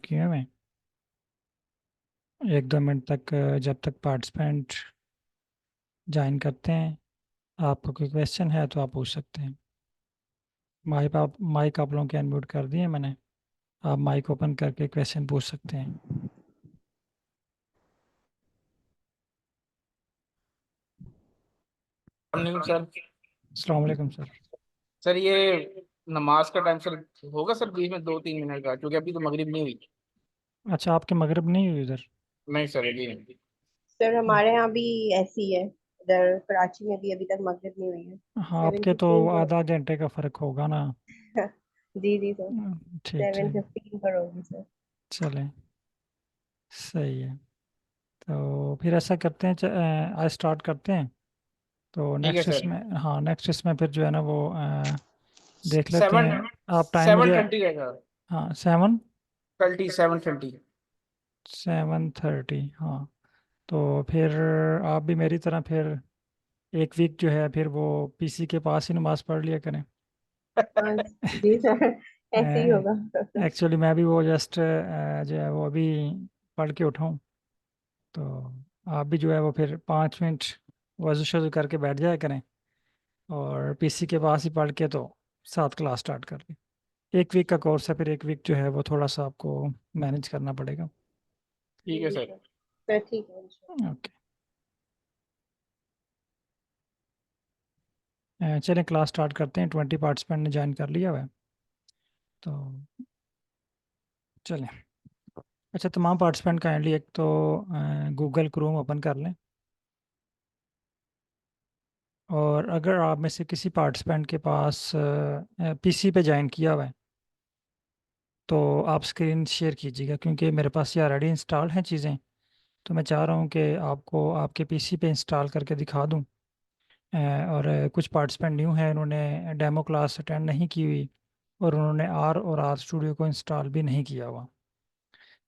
Q में 1-2 minute तक जब तक पार्टिसिपेंट ज्वाइन करते हैं, आपको कोई क्वेश्चन है तो आप पूछ सकते हैं। माइक आप लोगों के अनम्यूट कर दिए मैंने। आप माइक ओपन करके क्वेश्चन पूछ सकते हैं। Morning sir. अस्सलाम वालेकुम सर। सर ये नमाज का टाइम सर होगा सर बीच में 2-3 मिनट का, क्योंकि अभी तो मगरिब नहीं हुई। अच्छा, आपके मगरिब नहीं हुई उधर? नहीं सर, अभी नहीं। सर हमारे यहाँ भी ऐसी है। इधर कराची में भी अभी तक मगरिब नहीं हुई है। हाँ, सेवन आपके तो फिफ्टीन पर आधा घंटे का फ़र्क होगा ना। जी जी सर। ठीक सेवन ठीक। फिफ्टीन पर होगी सर। चलें, सही है। तो फिर ऐसा करते हैं, आज स्टार्ट करते हैं। तो ठीक है नेक्स्ट सर। इसमें, हाँ नेक्स्ट इसमें फिर जो है ना वो देख लेते सेवन हैं। आप टाइम सेवन मुझे, ट्वेंटी रहेगा। हाँ 7:30 7:20। 7:30, हाँ। तो फिर आप भी मेरी तरह फिर एक वीक जो है फिर वो पीसी के पास ही नमाज पढ़ लिया करें। हाँ जी सर। ऐसे ही होगा। एक्चुअली मैं भी वो जस्ट जो है वो अभी पढ़ के उठा हूँ। तो आप भी जो है वो फिर 5 मिनट वज़ू शज़ू करके बैठ जाया करें, और पीसी के पास ही पढ़ के तो साथ क्लास स्टार्ट कर लें। 1 वीक का कोर्स है, फिर 1 वीक जो है वो थोड़ा सा आपको मैनेज करना पड़ेगा। ठीक जी है जी सर। सर। सर ठीक है इंशाल्लाह। ओके, चलें क्लास स्टार्ट करते हैं। 20 पार्टिसिपेंट ने ज्वाइन कर लिया हुआ है, तो चलें। अच्छा, तमाम पार्टिसिपेंट काइंडली एक तो गूगल क्रोम ओपन कर लें। और अगर आप में से किसी पार्टिसिपेंट के पास पीसी पे ज्वाइन किया हुआ है तो आप स्क्रीन शेयर कीजिएगा, क्योंकि मेरे पास ये ऑलरेडी इंस्टॉल हैं चीज़ें। तो मैं चाह रहा हूँ कि आपको आपके पीसी पे इंस्टॉल करके दिखा दूँ। और कुछ पार्टिसिपेंट न्यू हैं, उन्होंने डेमो क्लास अटेंड नहीं की हुई, और उन्होंने आर और आर स्टूडियो को इंस्टॉल भी नहीं किया हुआ।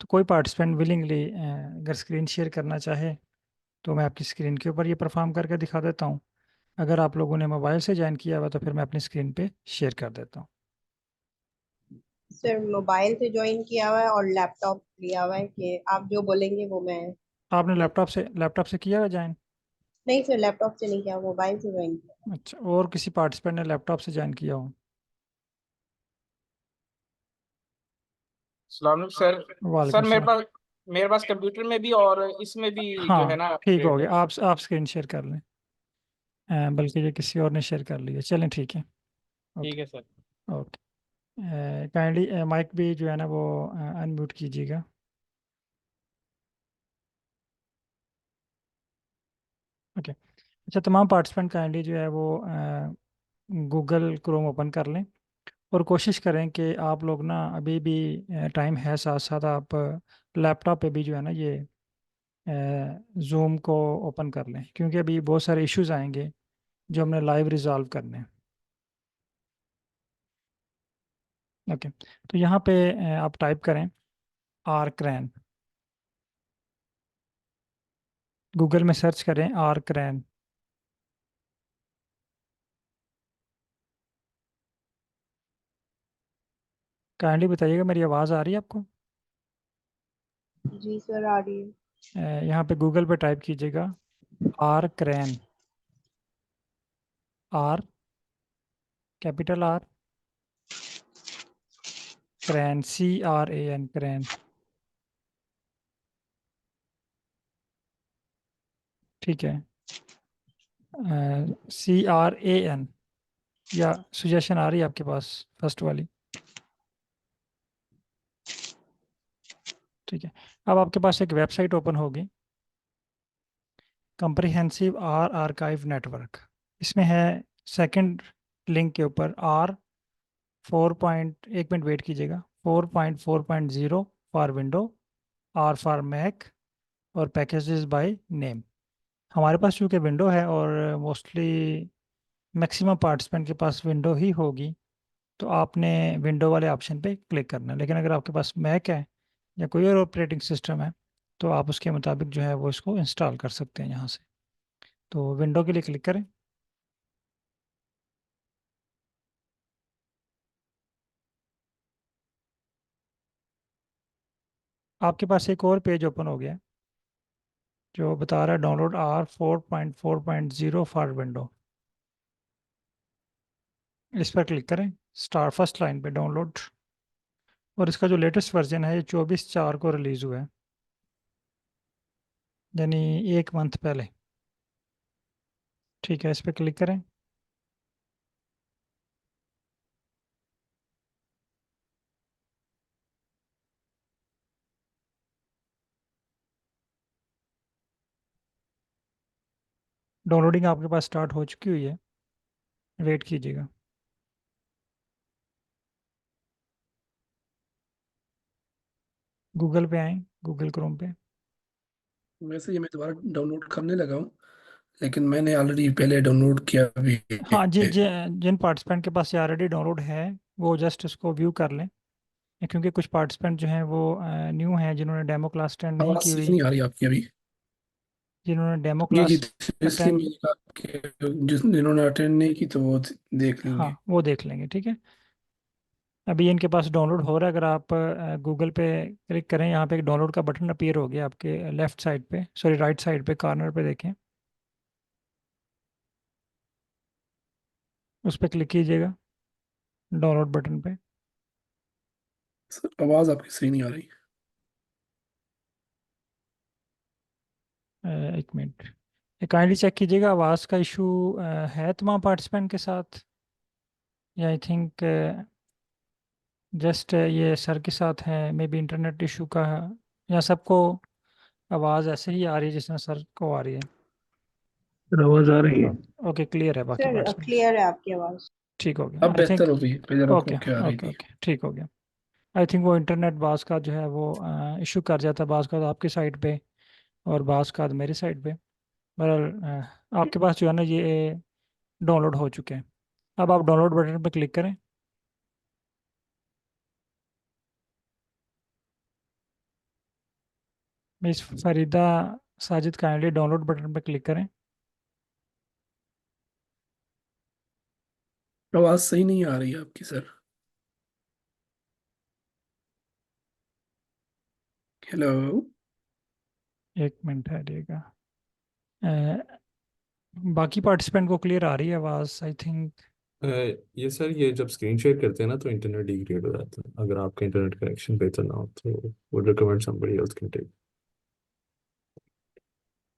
तो कोई पार्टिसिपेंट विलिंगली अगर स्क्रीन शेयर करना चाहे तो मैं आपकी स्क्रीन के ऊपर ये परफॉर्म करके दिखा देता हूँ। अगर आप लोगों ने मोबाइल से ज्वाइन किया हुआ तो फिर मैं अपनी स्क्रीन पे शेयर कर देता हूँ। सर मोबाइल से ज्वाइन किया हुआ है और लैपटॉप लिया हुआ है कि आप जो बोलेंगे वो मैं आपने देख। लैपटॉप से किया हुआ ज्वाइन? नहीं सर, लैपटॉप से नहीं किया, मोबाइल से ज्वाइन किया। अच्छा, और किसी पार्टिसिपेंट ने लैपटॉप से ज्वाइन किया हो? सलाम अलैकुम सर। वालेकुम सर सलाम। मेरे पास कंप्यूटर में भी और इसमें भी जो है हाँ, ना ठीक हो अपडेट है। गया। आप स्क्रीन शेयर कर लें। बल्कि ये किसी और ने शेयर कर लिया। चलें, ठीक है। ठीक ओके। है सर। ओके, काइंडली माइक भी जो है ना वो अनम्यूट कीजिएगा। ओके। अच्छा, तमाम पार्टिसिपेंट काइंडली जो है वो गूगल क्रोम ओपन कर लें, और कोशिश करें कि आप लोग ना अभी भी टाइम है, साथ साथ आप लैपटॉप पे भी जो है ना ये जूम को ओपन कर लें, क्योंकि अभी बहुत सारे इश्यूज आएंगे जो हमने लाइव रिजॉल्व करने हैं। ओके, तो यहाँ पे आप टाइप करें आर क्रैन। गूगल में सर्च करें आर क्रैन। काइंडली बताइएगा मेरी आवाज़ आ रही है आपको? जी सर आ रही है। यहाँ पे गूगल पे टाइप कीजिएगा are crane. Are, capital R, crane, CRAN, crane. ठीक है, CRAN, या सुजेशन आ रही है आपके पास फर्स्ट वाली? ठीक है। अब आपके पास एक वेबसाइट ओपन होगी, कंप्रिहेंसिव आर आर्काइव नेटवर्क। इसमें है सेकंड लिंक के ऊपर आर 1 मिनट वेट कीजिएगा, 4.4.0 for window, R for Mac, और पैकेजेस बाय नेम। हमारे पास चूँकि विंडो है और मोस्टली मैक्सिमम पार्टिसिपेंट के पास विंडो ही होगी, तो आपने विंडो वाले ऑप्शन पे क्लिक करना है। लेकिन अगर आपके पास मैक है या कोई और ऑपरेटिंग सिस्टम है तो आप उसके मुताबिक जो है वो इसको इंस्टॉल कर सकते हैं यहाँ से। तो विंडो के लिए क्लिक करें। आपके पास एक और पेज ओपन हो गया है जो बता रहा है डाउनलोड R4.4.0 फॉर विंडो। इस पर क्लिक करें, स्टार फर्स्ट लाइन पे डाउनलोड। और इसका जो लेटेस्ट वर्जन है ये 24/4 को रिलीज़ हुआ है, यानी 1 मंथ पहले। ठीक है, इस पर क्लिक करें। डाउनलोडिंग आपके पास स्टार्ट हो चुकी हुई है, वेट कीजिएगा। गूगल पे आए, गूगल क्रोम पे। वैसे ये मैं दोबारा डाउनलोड करने लगा हूँ, लेकिन मैंने ऑलरेडी पहले डाउनलोड किया भी हाँ, है। जिन पार्टिसिपेंट के पास ये ऑलरेडी डाउनलोड है वो जस्ट इसको व्यू कर लें, क्योंकि कुछ पार्टिसिपेंट जो हैं वो न्यू हैं, जिन्होंने डेमो क्लास अटेंड नहीं आवाज की सही हुई। नहीं आ रही आपकी अभी। जिन्होंने डेमो जी जी, क्लास तो इसलिए अटेंड, मैंने कहा कि जिन्होंने अटेंड नहीं की तो वो देख हाँ लेंगे। वो देख लेंगे, ठीक है। अभी इनके पास डाउनलोड हो रहा है। अगर आप गूगल पे क्लिक करें, यहाँ पे एक डाउनलोड का बटन अपीयर हो गया आपके लेफ्ट साइड पे, सॉरी राइट साइड पे कॉर्नर पे देखें, उस पर क्लिक कीजिएगा, डाउनलोड बटन पे। सर, आवाज आपकी सही नहीं आ रही। एक मिनट, काइंडली चेक कीजिएगा आवाज़ का इशू है तमाम पार्टिसिपेंट के साथ, या आई थिंक जस्ट ये सर के साथ है, मे बी इंटरनेट इशू का है, या सबको आवाज़ ऐसे ही आ रही है जिसमें सर को आ रही है। सर, आवाज आ रही है। ओके, क्लियर है बाकी सर पार्टिसिपेंट। क्लियर है आपकी आवाज। ठीक हो गया अब आई बेहतर थिंक। हो गई, पहले रुक ओके रुक के आ रही ओके थी। ओके, ठीक हो गया। आई थिंक वो इंटरनेट बास का जो है वो इशू कर जाता है, बास का आपकी साइड पे और बास का मेरी साइड पे। बहरहाल आपके पास जो है ना ये डाउनलोड हो चुके हैं। अब आप डाउनलोड बटन पर क्लिक करें। Miss Farida Sajid kindly download button पर क्लिक करें। आवाज सही नहीं आ रही है आपकी सर। हेलो। एक मिनट ठहरिएगा। अ, बाकी पार्टिसिपेंट को क्लियर आ रही है आवाज़ आई थिंक। अ, ये सर, ये जब स्क्रीन शेयर करते हैं ना तो इंटरनेट डिग्रेड हो जाता है। अगर आपका इंटरनेट कनेक्शन बेहतर ना हो तो would recommend somebody else can take.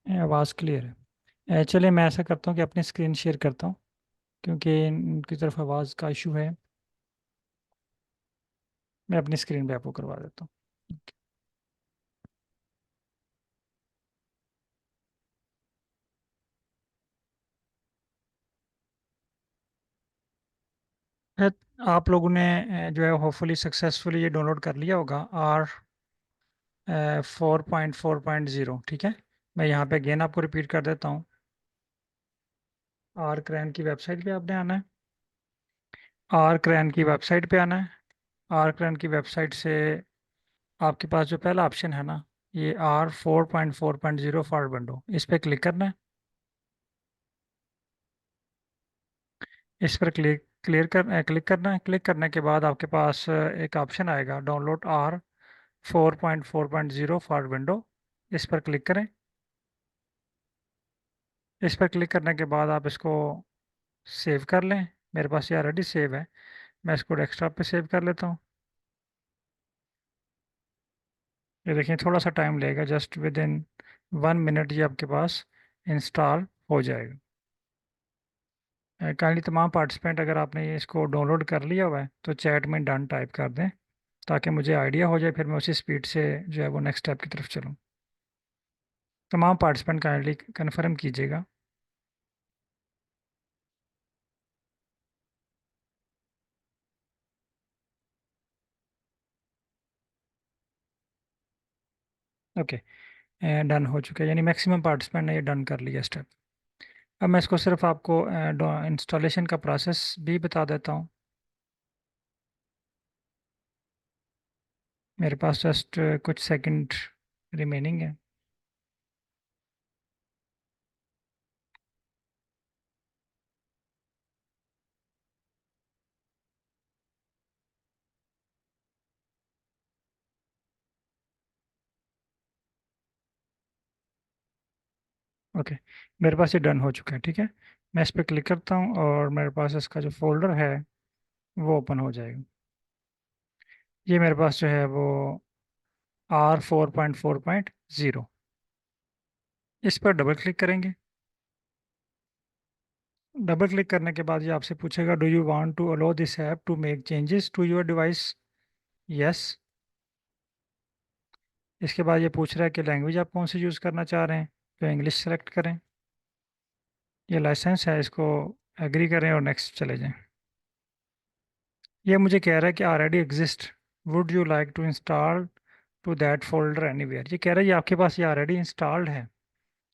आवाज़ क्लियर है। चलिए मैं ऐसा करता हूँ कि अपनी स्क्रीन शेयर करता हूँ, क्योंकि इनकी तरफ आवाज़ का इशू है। मैं अपनी स्क्रीन पे आपको करवा देता हूँ। है, आप लोगों ने जो है होपफुली सक्सेसफुली ये डाउनलोड कर लिया होगा R4.4.0, ठीक है। मैं यहाँ पे अगेन आपको रिपीट कर देता हूँ। आर क्रैन की वेबसाइट पे आपने आना है, आर क्रैन की वेबसाइट पे आना है। आर क्रैन की वेबसाइट से आपके पास जो पहला ऑप्शन है ना, ये R4.4.0 फॉर विंडो, इस पर क्लिक करना है। इस पर क्लिक करना है। क्लिक करने के बाद आपके पास एक ऑप्शन आएगा डाउनलोड R4.4.0 फॉर विंडो, इस पर क्लिक करें। इस पर क्लिक करने के बाद आप इसको सेव कर लें। मेरे पास ये ऑलरेडी सेव है, मैं इसको डेस्कटॉप पे सेव कर लेता हूँ। ये देखिए थोड़ा सा टाइम लगेगा, जस्ट विद इन 1 मिनट ये आपके पास इंस्टॉल हो जाएगा। काइंडली तमाम पार्टिसिपेंट अगर आपने ये इसको डाउनलोड कर लिया हुआ है तो चैट में डन टाइप कर दें, ताकि मुझे आइडिया हो जाए, फिर मैं उसी स्पीड से जो है वो नेक्स्ट स्टेप की तरफ चलूँ। तमाम पार्टिसिपेंट काइंडली कन्फर्म कीजिएगा। ओके, डन हो चुका है, यानी मैक्सिमम पार्टिसिपेंट ने ये डन कर लिया स्टेप। अब मैं इसको सिर्फ आपको इंस्टॉलेशन का प्रोसेस भी बता देता हूँ। मेरे पास जस्ट कुछ सेकंड रिमेनिंग है। ओके, मेरे पास ये डन हो चुका है। ठीक है, मैं इस पर क्लिक करता हूँ और मेरे पास इसका जो फोल्डर है वो ओपन हो जाएगा। ये मेरे पास जो है वो R4.4.0, इस पर डबल क्लिक करेंगे। डबल क्लिक करने के बाद ये आपसे पूछेगा, do you want to allow this app to make changes to your device? Yes. इसके बाद ये पूछ रहा है कि लैंग्वेज आप कौन सी यूज़ करना चाह रहे हैं, तो इंग्लिश सेलेक्ट करें। ये लाइसेंस है, इसको एग्री करें और नेक्स्ट चले जाएं। ये मुझे कह रहा है कि already exist, would you like to install to that folder anywhere. ये कह रहा है ये आपके पास ये ऑलरेडी इंस्टॉल्ड है,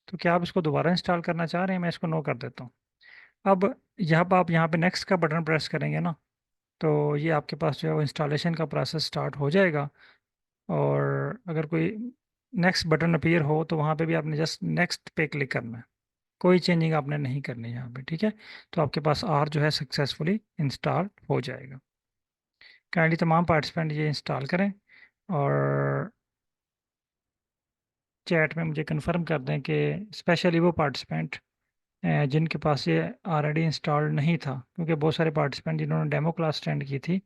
तो क्या आप इसको दोबारा इंस्टॉल करना चाह रहे हैं? मैं इसको नो कर देता हूँ। अब यहाँ पर आप यहाँ पे नेक्स्ट का बटन प्रेस करेंगे ना, तो ये आपके पास जो है वो इंस्टॉलेशन का प्रोसेस स्टार्ट हो जाएगा। और अगर कोई नेक्स्ट बटन अपीयर हो तो वहाँ पे भी आपने जस्ट नेक्स्ट पे क्लिक करना है, कोई चेंजिंग आपने नहीं करनी है यहाँ पे। ठीक है, तो आपके पास आर जो है सक्सेसफुली इंस्टॉल हो जाएगा। काइंडली तमाम पार्टिसिपेंट ये इंस्टॉल करें और चैट में मुझे कंफर्म कर दें कि स्पेशली वो पार्टिसिपेंट जिनके पास ये ऑलरेडी इंस्टॉल्ड नहीं था, क्योंकि बहुत सारे पार्टिसिपेंट जिन्होंने डेमो क्लास अटेंड की थी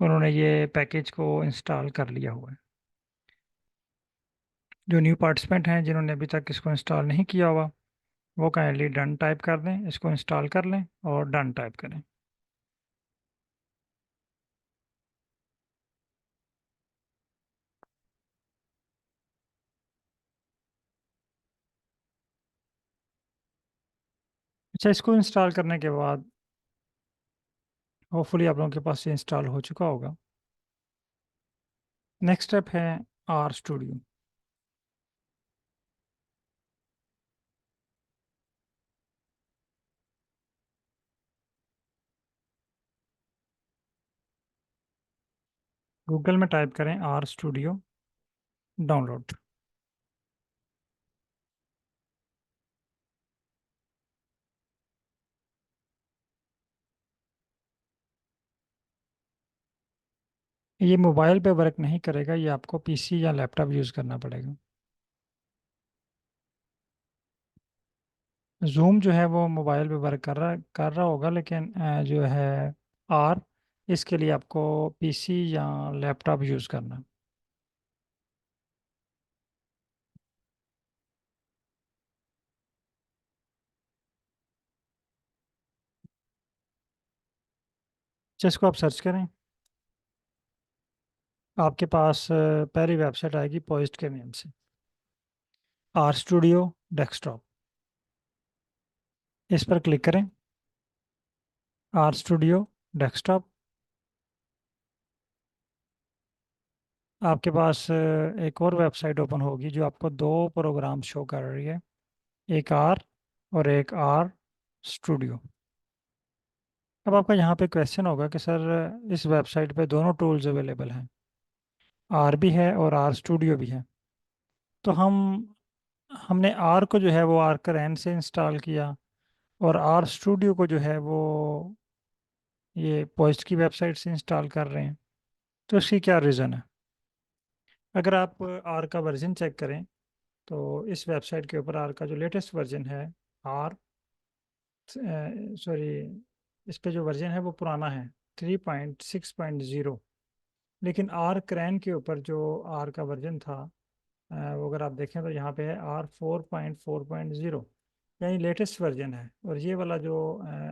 उन्होंने ये पैकेज को इंस्टॉल कर लिया हुआ है। जो न्यू पार्टिसिपेंट हैं जिन्होंने अभी तक इसको इंस्टॉल नहीं किया हुआ, वो काइंडली डन टाइप कर दें, इसको इंस्टॉल कर लें और डन टाइप करें। अच्छा, इसको इंस्टॉल करने के बाद होपफुली आप लोगों के पास ये इंस्टॉल हो चुका होगा। नेक्स्ट स्टेप है आर स्टूडियो। गूगल में टाइप करें आर स्टूडियो डाउनलोड। ये मोबाइल पे वर्क नहीं करेगा, ये आपको पीसी या लैपटॉप यूज़ करना पड़ेगा। जूम जो है वो मोबाइल पे वर्क कर रहा होगा, लेकिन जो है आर, इसके लिए आपको पीसी या लैपटॉप यूज़ करना है। अच्छा, इसको आप सर्च करें, आपके पास पहली वेबसाइट आएगी पोस्ट के नेम से, आर स्टूडियो डेस्कटॉप। इस पर क्लिक करें, आर स्टूडियो डेस्कटॉप। आपके पास एक और वेबसाइट ओपन होगी जो आपको दो प्रोग्राम शो कर रही है, एक आर और एक आर स्टूडियो। अब आपका यहाँ पे क्वेश्चन होगा कि सर इस वेबसाइट पे दोनों टूल्स अवेलेबल हैं, आर भी है और आर स्टूडियो भी है। तो हमने आर को जो है वो आर करैन से इंस्टॉल किया और आर स्टूडियो को जो है वो ये पोस्ट की वेबसाइट से इंस्टॉल कर रहे हैं, तो इसकी क्या रीज़न है? अगर आप आर का वर्जन चेक करें तो इस वेबसाइट के ऊपर आर का जो लेटेस्ट वर्जन है, आर सॉरी, इस पे जो वर्जन है वो पुराना है, 3.6.0। लेकिन आर क्रैन के ऊपर जो आर का वर्जन था वो अगर आप देखें तो यहाँ पे है R4.4.0, यानी लेटेस्ट वर्जन है। और ये वाला जो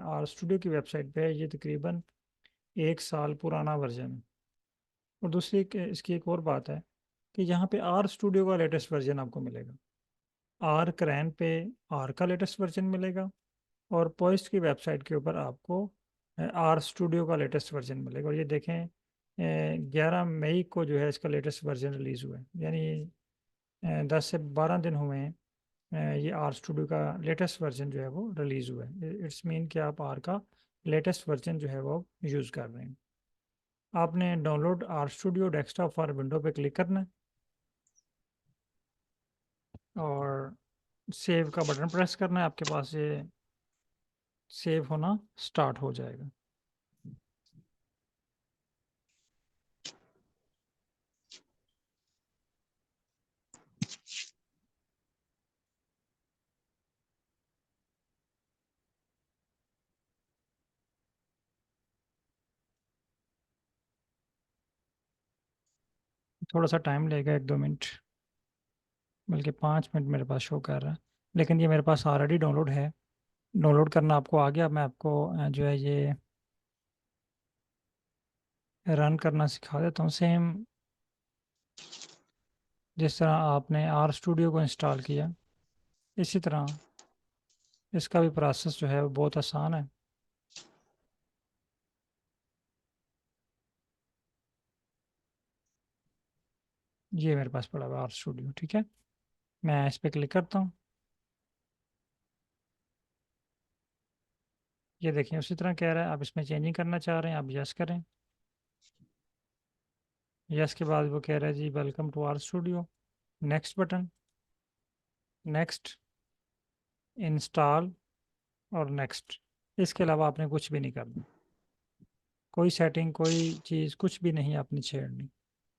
आर स्टूडियो की वेबसाइट पे है ये तकरीबन 1 साल पुराना वर्जन है। और दूसरी इसकी एक और बात है कि यहाँ पे आर स्टूडियो का लेटेस्ट वर्जन आपको मिलेगा, आर क्रैन पे आर का लेटेस्ट वर्जन मिलेगा, और पोस्ट की वेबसाइट के ऊपर आपको आर स्टूडियो का लेटेस्ट वर्जन मिलेगा। और ये देखें 11 मई को जो है इसका लेटेस्ट वर्जन रिलीज़ हुआ है, यानी 10 से 12 दिन हुए हैं ये आर स्टूडियो का लेटेस्ट वर्जन जो है वो रिलीज़ हुआ है। इट्स मीन कि आप आर का लेटेस्ट वर्जन जो है वो यूज़ कर रहे हैं। आपने download R studio desktop for window पे क्लिक करना है और सेव का बटन प्रेस करना है, आपके पास ये सेव होना स्टार्ट हो जाएगा। थोड़ा सा टाइम लेगा, 1-2 मिनट, बल्कि 5 मिनट मेरे पास शो कर रहा है, लेकिन ये मेरे पास ऑलरेडी डाउनलोड है। डाउनलोड करना आपको आ गया। मैं आपको जो है ये रन करना सिखा देता हूँ, सेम जिस तरह आपने आर स्टूडियो को इंस्टॉल किया, इसी तरह इसका भी प्रोसेस जो है वो बहुत आसान है। ये मेरे पास पड़ा हुआ आर स्टूडियो, ठीक है। मैं इस पर क्लिक करता हूँ। ये देखिए उसी तरह कह रहा है, आप इसमें चेंजिंग करना चाह रहे हैं, आप यस करें। यस के बाद वो कह रहा है जी welcome to our studio, next button, next, install और नेक्स्ट। इसके अलावा आपने कुछ भी नहीं करना, कोई सेटिंग, कोई चीज़, कुछ भी नहीं आपने छेड़नी,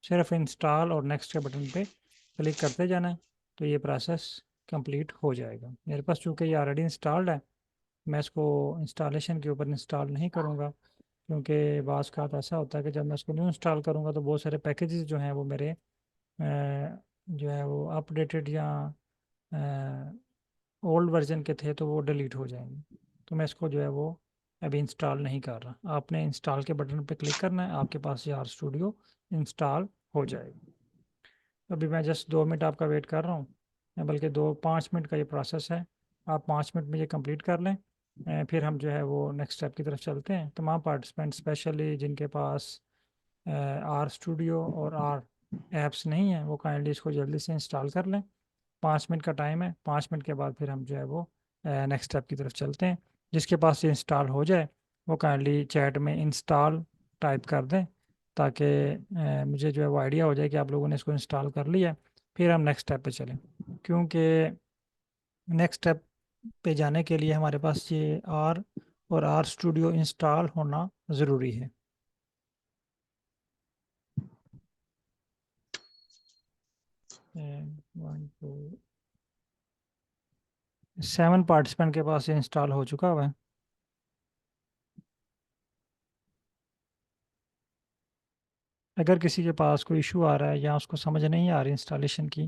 सिर्फ इंस्टॉल और नेक्स्ट के बटन पे क्लिक करते जाना है, तो ये प्रोसेस कंप्लीट हो जाएगा। मेरे पास चूँकि ये ऑलरेडी इंस्टॉल्ड है, मैं इसको इंस्टॉलेशन के ऊपर इंस्टॉल नहीं करूँगा, क्योंकि बाज़ का ऐसा होता है कि जब मैं इसको न्यू इंस्टॉल करूँगा तो बहुत सारे पैकेजेस जो हैं वो मेरे जो है वो अपडेटेड या ओल्ड वर्जन के थे, तो वो डिलीट हो जाएंगे। तो मैं इसको जो है वो अभी इंस्टॉल नहीं कर रहा। आपने इंस्टॉल के बटन पे क्लिक करना है, आपके पास ये आर स्टूडियो इंस्टॉल हो जाएगा। अभी मैं जस्ट 2 मिनट आपका वेट कर रहा हूँ, बल्कि 2-5 मिनट का ये प्रोसेस है। आप 5 मिनट में ये कंप्लीट कर लें, फिर हम जो है वो नेक्स्ट स्टेप की तरफ चलते हैं। तमाम पार्टिसिपेंट, स्पेशली जिनके पास आर स्टूडियो और आर ऐप्स नहीं है, वो काइंडली इसको जल्दी से इंस्टॉल कर लें। 5 मिनट का टाइम है, 5 मिनट के बाद फिर हम जो है वो नेक्स्ट स्टेप की तरफ चलते हैं। जिसके पास ये इंस्टॉल हो जाए वो काइंडली चैट में इंस्टॉल टाइप कर दें, ताकि मुझे जो है वो आइडिया हो जाए कि आप लोगों ने इसको इंस्टॉल कर लिया है। फिर हम नेक्स्ट स्टेप पे चलें, क्योंकि नेक्स्ट स्टेप पे जाने के लिए हमारे पास ये आर और आर स्टूडियो इंस्टॉल होना ज़रूरी है। And 1 2 7 पार्टिसिपेंट के पास ये इंस्टॉल हो चुका हुआ है। अगर किसी के पास कोई इशू आ रहा है या उसको समझ नहीं आ रही इंस्टॉलेशन की,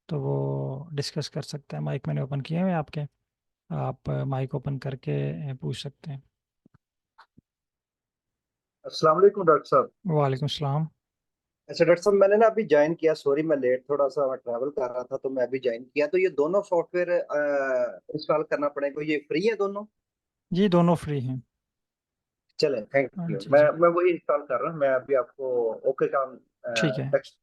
तो वो डिस्कस कर सकते हैं। माइक मैंने ओपन किए हुए हैं आपके, आप माइक ओपन करके पूछ सकते हैं। अस्सलाम वालेकुम डॉक्टर साहब। वालेकुम सलाम। अच्छा डॉक्टर साहब, मैंने ना अभी ज्वाइन किया, सॉरी मैं लेट थोड़ा सा मैं ट्रैवल कर रहा था, तो मैं अभी ज्वाइन किया। तो ये दोनों सॉफ्टवेयर इंस्टॉल करना पड़ेगा, ये फ्री है दोनों? जी दोनों फ्री हैं। चलें, थैंक हाँ यू। जी मैं जी, मैं वही इंस्टॉल कर रहा हूँ, मैं अभी आपको ओके का ठीक है। टेक्स्ट।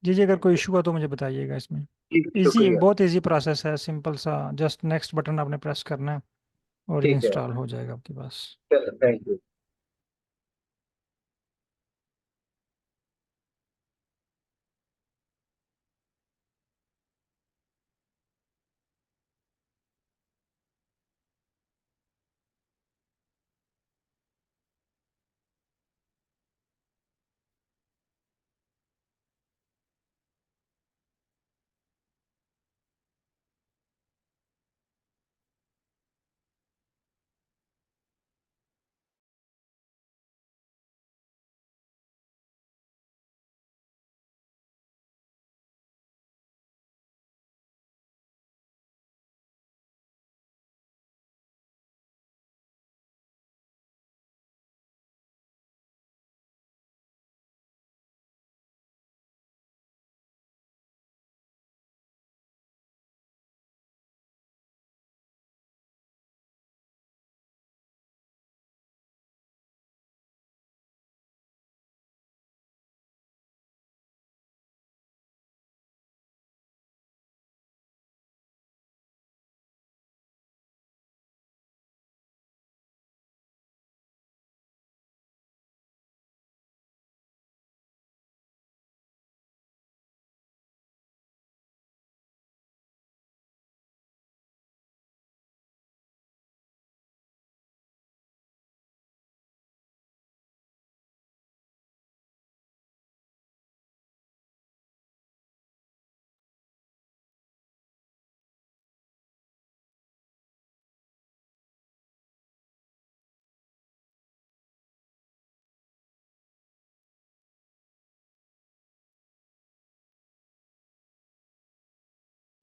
जी जी, अगर कोई इशू हुआ तो मुझे बताइएगा इसमें। ठीक है, इजी, शुक्रिया। बहुत इजी प्रोसेस है, सिंपल सा, जस्ट नेक्स्ट बटन आपने प्रेस करना है और ये ठीक है, इंस्टॉल हो जाएगा आपके पास। चलें, थैंक यू।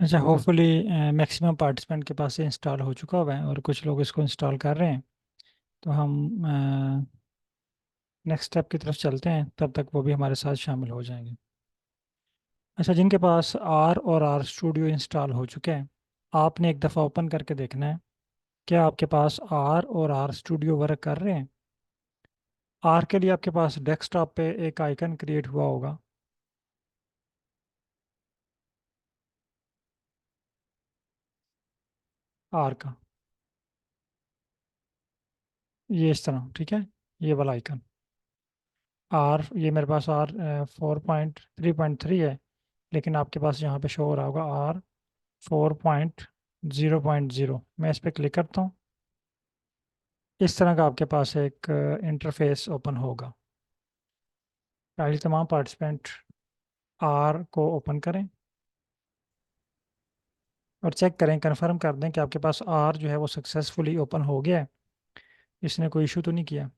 अच्छा, होपफुली मैक्सिमम पार्टिसिपेंट के पास इंस्टॉल हो चुका हुआ है और कुछ लोग इसको इंस्टॉल कर रहे हैं। तो हम नेक्स्ट स्टेप की तरफ चलते हैं, तब तक वो भी हमारे साथ शामिल हो जाएंगे। अच्छा, जिनके पास आर और आर स्टूडियो इंस्टॉल हो चुके हैं, आपने एक दफ़ा ओपन करके देखना है क्या आपके पास आर और आर स्टूडियो वर्क कर रहे हैं। आर के लिए आपके पास डेस्कटॉप पे एक आइकन क्रिएट हुआ होगा, आर का, ये इस तरह, ठीक है, ये वाला आइकन आर, ये मेरे पास आर 4.3.3 है, लेकिन आपके पास यहाँ पे शो हो रहा होगा आर 4.0.0। मैं इस पर क्लिक करता हूँ, इस तरह का आपके पास एक इंटरफेस ओपन होगा। पहले तमाम पार्टिसिपेंट आर को ओपन करें और चेक करें, कंफर्म कर दें कि आपके पास आर जो है वो सक्सेसफुली ओपन हो गया है, इसने कोई इशू तो नहीं किया।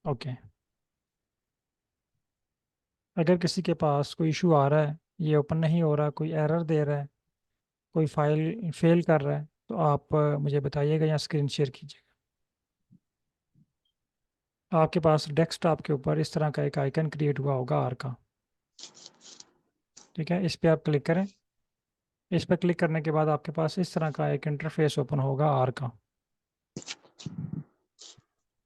ओके, अगर किसी के पास कोई इशू आ रहा है, ये ओपन नहीं हो रहा, कोई एरर दे रहा है, कोई फाइल फेल कर रहा है, तो आप मुझे बताइएगा या स्क्रीन शेयर कीजिएगा। आपके पास डेस्कटॉप के ऊपर इस तरह का एक आइकन क्रिएट हुआ होगा आर का, ठीक है, इस पर आप क्लिक करें। इस पर क्लिक करने के बाद आपके पास इस तरह का एक इंटरफेस ओपन होगा आर का।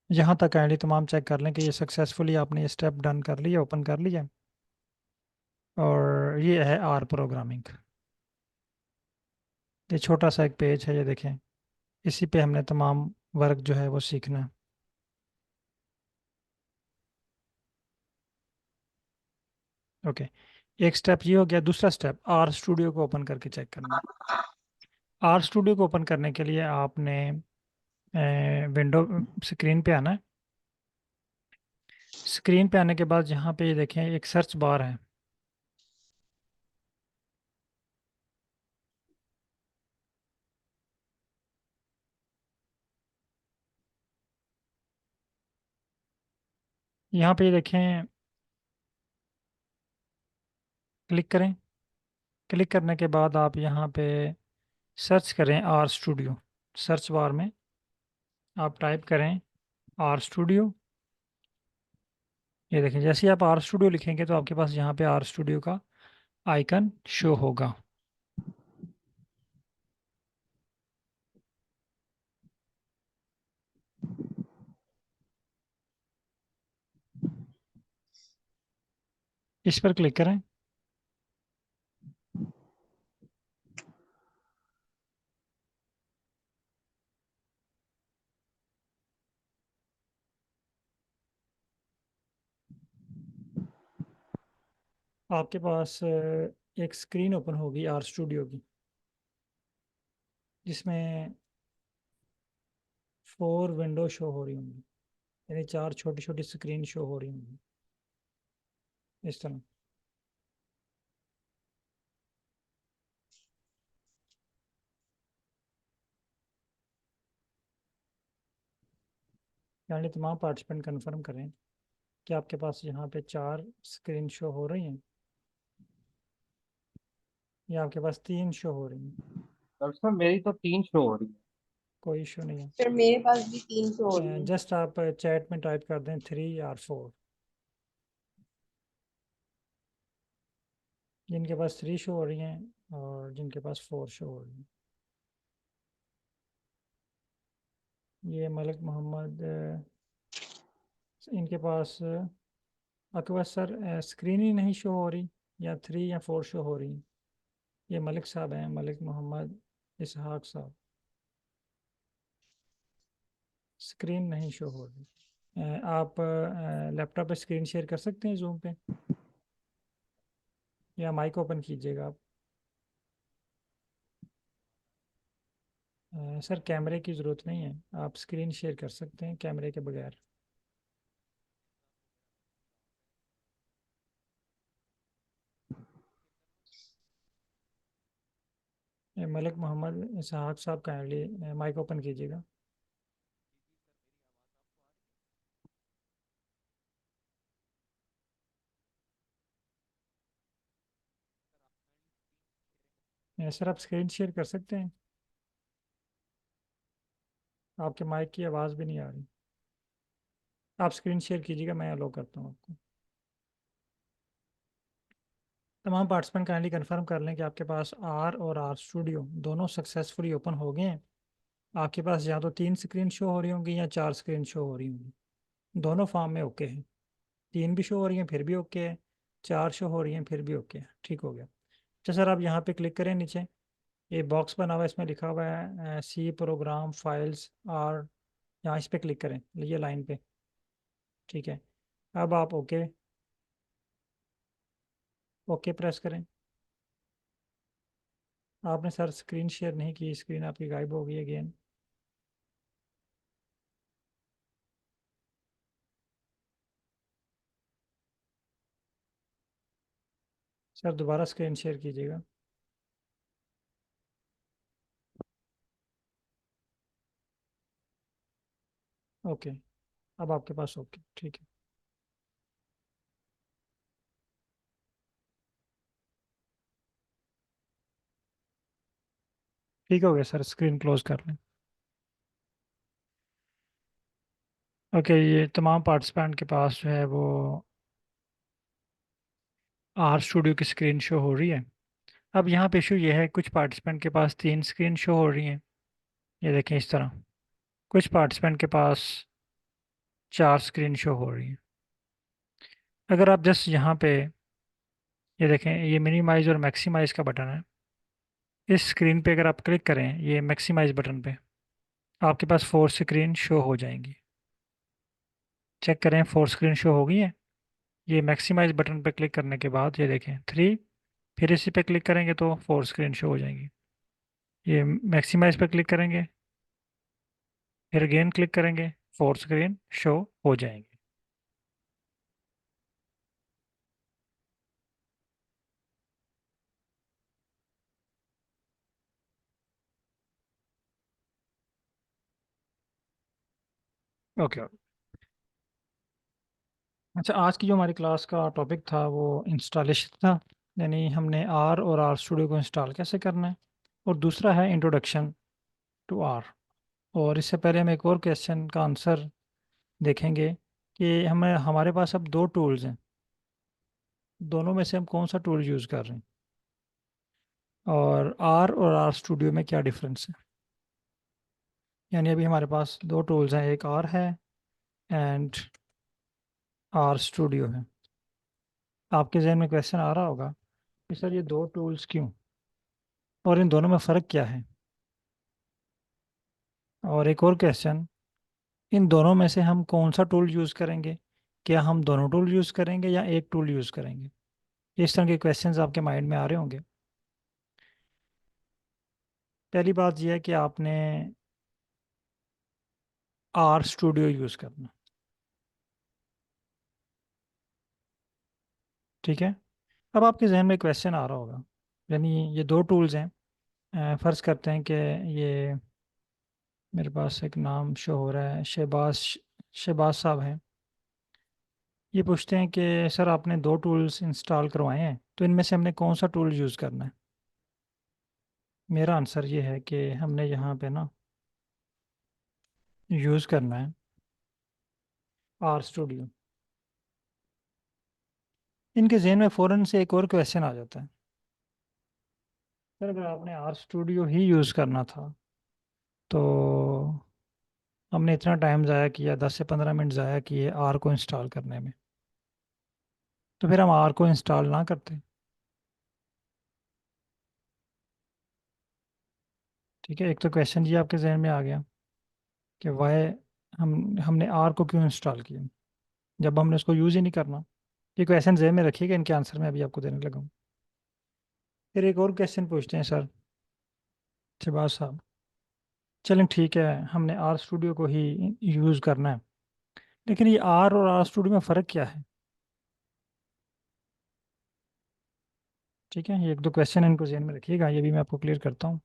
यहाँ तक काइंडली तमाम चेक कर लें कि ये सक्सेसफुली आपने ये स्टेप डन कर लिया, ओपन कर लिया। और ये है आर प्रोग्रामिंग। ये छोटा सा एक पेज है, ये देखें, इसी पे हमने तमाम वर्क जो है वो सीखना है। ओके, एक स्टेप ये हो गया। दूसरा स्टेप आर स्टूडियो को ओपन करके चेक करना है। आर स्टूडियो को ओपन करने के लिए आपने विंडो स्क्रीन पे आना है। स्क्रीन पे आने के बाद यहाँ पे ये देखें एक सर्च बार है, यहाँ पे ये देखें, क्लिक करें। क्लिक करने के बाद आप यहाँ पे सर्च करें आर स्टूडियो। सर्च बार में आप टाइप करें आर स्टूडियो। ये देखें, जैसे ही आप आर स्टूडियो लिखेंगे तो आपके पास यहाँ पे आर स्टूडियो का आइकन शो होगा। इस पर क्लिक करें। आपके पास एक स्क्रीन ओपन होगी आर स्टूडियो की, जिसमें 4 विंडो शो हो रही होंगी, यानी 4 छोटी छोटी स्क्रीन शो हो रही होंगी इस तरह। यानी तमाम पार्टिसिपेंट कंफर्म करें कि आपके पास यहाँ पे 4 स्क्रीन शो हो रही हैं या आपके पास 3 शो हो रही हैं। डॉक्टर साहब मेरी तो 3 शो हो रही है। कोई इशू नहीं फिर मेरे पास भी 300 हो रही है, है। जस्ट आप चैट में टाइप कर दें 3 और 4। जिनके पास 3 शो हो रही हैं और जिनके पास 4 शो हो रही हैं। ये मलिक मोहम्मद, इनके पास आपके पास सर स्क्रीन ही नहीं शो हो रही, या 3 या 4 शो हो रही। ये मलिक साहब हैं, मलिक मोहम्मद इसहाक साहब, स्क्रीन नहीं शो हो रही। आप लैपटॉप पे स्क्रीन शेयर कर सकते हैं जूम पे, या माइक ओपन कीजिएगा आप। सर कैमरे की ज़रूरत नहीं है, आप स्क्रीन शेयर कर सकते हैं कैमरे के बगैर। मलिक मोहम्मद इसहाक साहब काइंडली माइक ओपन कीजिएगा। सर आप स्क्रीन शेयर कर सकते हैं? आपके माइक की आवाज़ भी नहीं आ रही। आप स्क्रीन शेयर कीजिएगा, मैं अलो करता हूँ आपको। तमाम पार्टिसिपेंट काइंडली कंफर्म कर लें कि आपके पास आर और आर स्टूडियो दोनों सक्सेसफुली ओपन हो गए हैं। आपके पास या तो 3 स्क्रीन शो हो रही होंगी या 4 स्क्रीन शो हो रही होंगी। दोनों फॉर्म में ओके है। 3 भी शो हो रही हैं फिर भी ओके है, 4 शो हो रही हैं फिर भी ओके है। ठीक हो गया। अच्छा सर, आप यहाँ पे क्लिक करें नीचे, ये बॉक्स बना हुआ है, इसमें लिखा हुआ है सी प्रोग्राम फाइल्स आर। यहाँ इस पे क्लिक करें, ये लाइन पे। ठीक है, अब आप ओके ओके प्रेस करें। आपने सर स्क्रीन शेयर नहीं की, स्क्रीन आपकी गायब हो गई अगेन। सर दोबारा स्क्रीन शेयर कीजिएगा। ओके, अब आपके पास ओके, ठीक है। ठीक हो गया सर, स्क्रीन क्लोज कर लें। ओके, ये तमाम पार्टिसिपेंट के पास जो है वो आर स्टूडियो की स्क्रीन शो हो रही है। अब यहाँ पे इशू ये है, कुछ पार्टिसिपेंट के पास 3 स्क्रीन शो हो रही हैं, ये देखें इस तरह। कुछ पार्टिसिपेंट के पास 4 स्क्रीन शो हो रही हैं। अगर आप जस्ट यहाँ पे ये देखें, ये मिनिमाइज और मैक्सिमाइज का बटन है। इस स्क्रीन पे अगर आप क्लिक करें ये मैक्सिमाइज बटन पे, आपके पास 4 स्क्रीन शो हो जाएंगी। चेक करें 4 स्क्रीन शो हो गई है। ये मैक्सिमाइज बटन पे क्लिक करने के बाद ये देखें 3, फिर इसी पे क्लिक करेंगे तो 4 स्क्रीन शो हो जाएंगी। ये मैक्सिमाइज पे क्लिक करेंगे, फिर अगेन क्लिक करेंगे, 4 स्क्रीन शो हो जाएंगे। ओके। अच्छा, आज की जो हमारी क्लास का टॉपिक था वो इंस्टॉलेशन था, यानी हमने आर और आर स्टूडियो को इंस्टॉल कैसे करना है। और दूसरा है इंट्रोडक्शन टू आर। और इससे पहले हम एक और क्वेश्चन का आंसर देखेंगे कि हमें हमारे पास अब 2 टूल्स हैं, दोनों में से हम कौन सा टूल यूज़ कर रहे हैं, और आर स्टूडियो में क्या डिफरेंस है। यानी अभी हमारे पास 2 टूल्स हैं, एक आर है एंड आर स्टूडियो है। आपके जहन में क्वेश्चन आ रहा होगा कि सर ये 2 टूल्स क्यों, और इन दोनों में फ़र्क क्या है। और एक और क्वेश्चन, इन दोनों में से हम कौन सा टूल यूज़ करेंगे, क्या हम दोनों टूल यूज़ करेंगे या एक टूल यूज़ करेंगे। इस तरह के क्वेश्चंस आपके माइंड में आ रहे होंगे। पहली बात यह है कि आपने आर स्टूडियो यूज़ करना, ठीक है। अब आपके जहन में क्वेश्चन आ रहा होगा, यानी ये 2 टूल्स हैं। फ़र्ज़ करते हैं कि ये मेरे पास एक नाम शो हो रहा है, शहबाज शहबाज साहब हैं। ये पूछते हैं कि सर आपने 2 टूल्स इंस्टॉल करवाए हैं, तो इनमें से हमने कौन सा टूल यूज़ करना है। मेरा आंसर ये है कि हमने यहाँ पे ना यूज़ करना है आर स्टूडियो। इनके जहन में फ़ौरन से एक और क्वेश्चन आ जाता है, सर अगर आपने आर स्टूडियो ही यूज़ करना था तो हमने इतना टाइम ज़ाया किया, 10 से 15 मिनट ज़ाया किए आर को इंस्टॉल करने में, तो फिर हम आर को इंस्टॉल ना करते। ठीक है, एक तो क्वेश्चन ये आपके जहन में आ गया कि वाई हमने आर को क्यों इंस्टॉल किया जब हमने उसको यूज़ ही नहीं करना। ये क्वेश्चन जहन में रखिएगा, इनके आंसर मैं अभी आपको देने लगा हूँ। फिर एक और क्वेश्चन पूछते हैं सर शहबाज साहब, चलें ठीक है हमने आर स्टूडियो को ही यूज़ करना है, लेकिन ये आर और आर स्टूडियो में फ़र्क क्या है। ठीक है, ये एक दो क्वेश्चन इनको जहन में रखिएगा, ये भी मैं आपको क्लियर करता हूँ।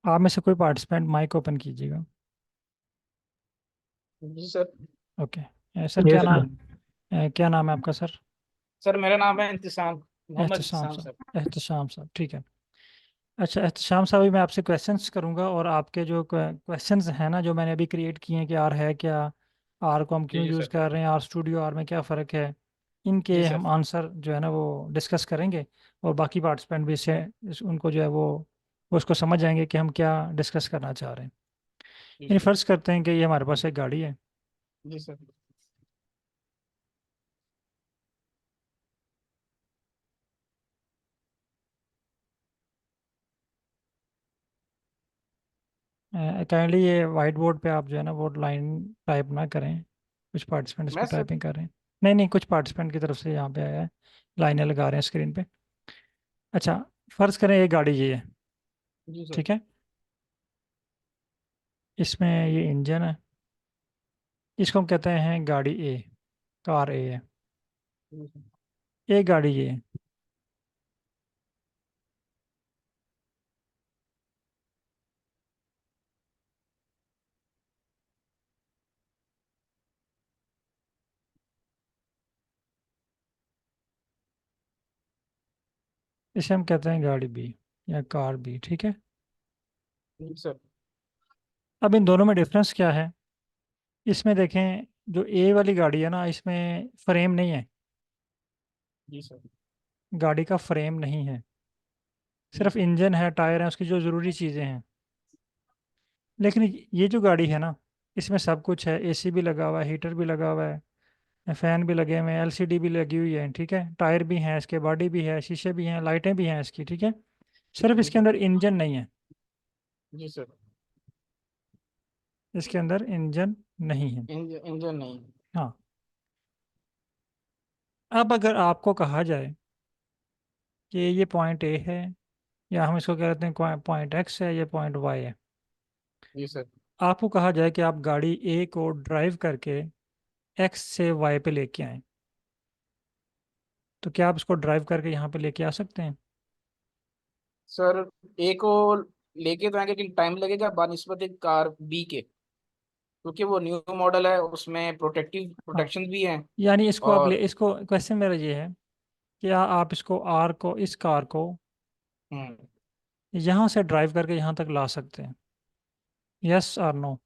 आप में से कोई पार्टिसिपेंट माइक ओपन कीजिएगा। जी सर। ओके सर, क्या नाम है आपका सर? सर मेरा नाम है इंतशाम, मोहम्मद एहतशाम इंतशाम सर। साहब, एहतशाम साहब, ठीक है। अच्छा एहतशाम साहब, अभी मैं आपसे क्वेश्चंस करूंगा और आपके जो क्वेश्चंस हैं ना, जो मैंने अभी क्रिएट किए हैं कि आर है क्या, आर को हम जी क्यों जी यूज़ सर। कर रहे हैं, आर स्टूडियो आर में क्या फ़र्क है, जी इनके सर। हम आंसर जो है ना वो डिस्कस करेंगे। और बाकी पार्टिसिपेंट भी उनको जो है वो उसको समझ जाएंगे कि हम क्या डिस्कस करना चाह रहे हैं। जी यानी सर। फ़र्ज़ करते हैं कि ये हमारे पास एक गाड़ी है। जी सर। काइंडली ये वाइट बोर्ड पे आप जो है ना वो लाइन टाइप ना करें, कुछ पार्टिसिपेंट इस मैं पर सर। टाइपिंग कर रहे हैं। नहीं नहीं, कुछ पार्टिसिपेंट की तरफ से यहाँ पे आया है, लाइनें लगा रहे हैं स्क्रीन पे। अच्छा, फ़र्ज़ करें एक गाड़ी ये है, जी सर। ठीक है। इसमें ये इंजन है, इसको हम कहते हैं गाड़ी ए, कार ए है। जी सर। एक गाड़ी ये है, इसे हम कहते हैं गाड़ी बी या कार बी, ठीक है। जी सर। अब इन दोनों में डिफरेंस क्या है? इसमें देखें, जो ए वाली गाड़ी है ना, इसमें फ्रेम नहीं है, जी सर। गाड़ी का फ्रेम नहीं है, जी सिर्फ सर। इंजन है, टायर है, उसकी जो ज़रूरी चीज़ें हैं। लेकिन ये जो गाड़ी है ना, इसमें सब कुछ है, एसी भी लगा हुआ है, हीटर भी लगा हुआ है, फैन भी लगे हुए हैं, एलसीडी भी लगी हुई है, ठीक है, टायर भी हैं इसके, बॉडी भी है, शीशे भी हैं, लाइटें भी हैं इसकी, ठीक है। सिर्फ जी इसके सर। अंदर इंजन नहीं है, जी सर। इसके अंदर इंजन नहीं है। इंजन नहीं। हाँ। अब अगर आपको कहा जाए कि ये पॉइंट ए है, या हम इसको कहते हैं पॉइंट एक्स है, ये पॉइंट वाई है, जी सर। आपको कहा जाए कि आप गाड़ी ए को ड्राइव करके एक्स से वाई पे लेके आए, तो क्या आप इसको ड्राइव करके यहाँ पे लेके आ सकते हैं? सर ए को लेके तो आएंगे, लेकिन टाइम लगेगा बानिस्बत एक कार बी के, क्योंकि वो न्यू मॉडल है, उसमें हाँ, प्रोटेक्शन भी हैं। यानी इसको आप ले, और इसको क्वेश्चन मेरा ये है, क्या आप इसको आर को, इस कार को हम्म, यहाँ से ड्राइव करके यहाँ तक ला सकते हैं, यस और नो?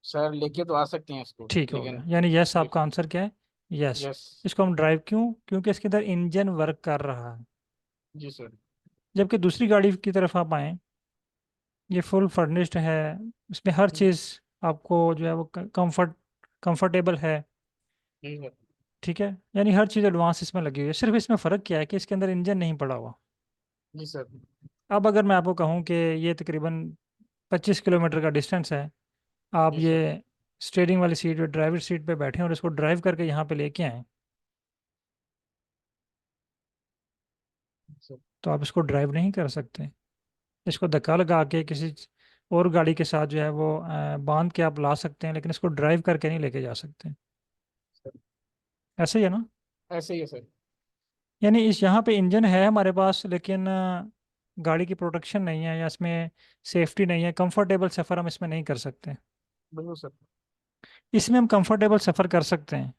सर लेके तो आ सकते हैं इसको, ठीक हो गया, लेकिन यानी यस आपका आंसर क्या है? यस। यस। इसको हम ड्राइव क्यों, क्योंकि इसके अंदर इंजन वर्क कर रहा है। जी सर। जबकि दूसरी गाड़ी की तरफ आप आए, ये फुल फर्निश्ड है, इसमें हर चीज़ आपको जो है वो कंफर्टेबल है, जी सर। ठीक है, यानी हर चीज़ एडवांस इसमें लगी हुई है। सिर्फ इसमें फ़र्क क्या है कि इसके अंदर इंजन नहीं पड़ा हुआ। जी सर। अब अगर मैं आपको कहूँ कि ये तकरीबन 25 किलोमीटर का डिस्टेंस है, आप जी सर। ये स्टीयरिंग वाली सीट पे, ड्राइवर सीट पे बैठे हैं और इसको ड्राइव करके यहाँ पे लेके आए, सर। तो आप इसको ड्राइव नहीं कर सकते। इसको धक्का लगा के किसी और गाड़ी के साथ जो है वो बांध के आप ला सकते हैं, लेकिन इसको ड्राइव करके नहीं लेके जा सकते। सर, ऐसे ही है ना? ऐसे ही है सर। यानी इस यहाँ पे इंजन है हमारे पास, लेकिन गाड़ी की प्रोटेक्शन नहीं है, या इसमें सेफ्टी नहीं है, कंफर्टेबल सफ़र हम इसमें नहीं कर सकते। बिल्कुल सर। इसमें हम कंफर्टेबल सफ़र कर सकते हैं,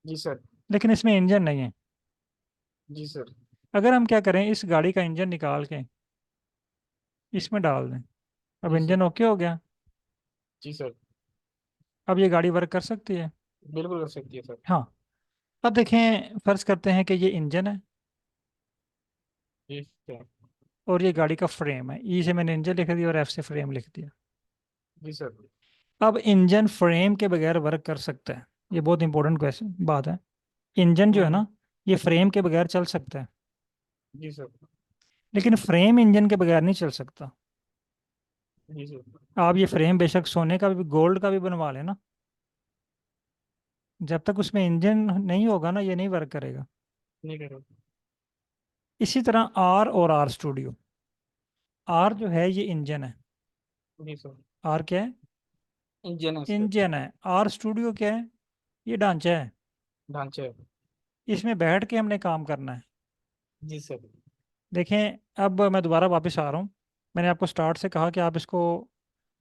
जी सर। लेकिन इसमें इंजन नहीं है। जी सर। अगर हम क्या करें, इस गाड़ी का इंजन निकाल के इसमें डाल दें, अब जी सर। इंजन ओके हो गया, जी सर। अब ये गाड़ी वर्क कर सकती है। बिल्कुल कर सकती है सर। हाँ। अब देखें, फर्ज करते हैं कि ये इंजन है जी सर। और ये गाड़ी का फ्रेम है, ई से मैंने इंजन लिख दिया और एफ से फ्रेम लिख दिया। जी सर। अब इंजन फ्रेम के बगैर वर्क कर सकता है, ये बहुत इंपॉर्टेंट क्वेश्चन बात है। इंजन जो है हम्म। ना, ये फ्रेम के बगैर चल सकता है, जी सर। लेकिन फ्रेम इंजन के बगैर नहीं चल सकता। जी सर। आप ये फ्रेम बेशक सोने का भी, गोल्ड का भी बनवा लेना, जब तक उसमें इंजन नहीं होगा ना, ये नहीं वर्क करेगा। नहीं करो। इसी तरह आर और आर स्टूडियो, आर जो है ये इंजन है, जी सर। आर क्या है? इंजन है इसका। इंजन है। आर स्टूडियो क्या है? ये ढांचा है, ढांचे। इसमें बैठ के हमने काम करना है। जी सर। देखें अब मैं दोबारा वापस आ रहा हूँ। मैंने आपको स्टार्ट से कहा कि आप इसको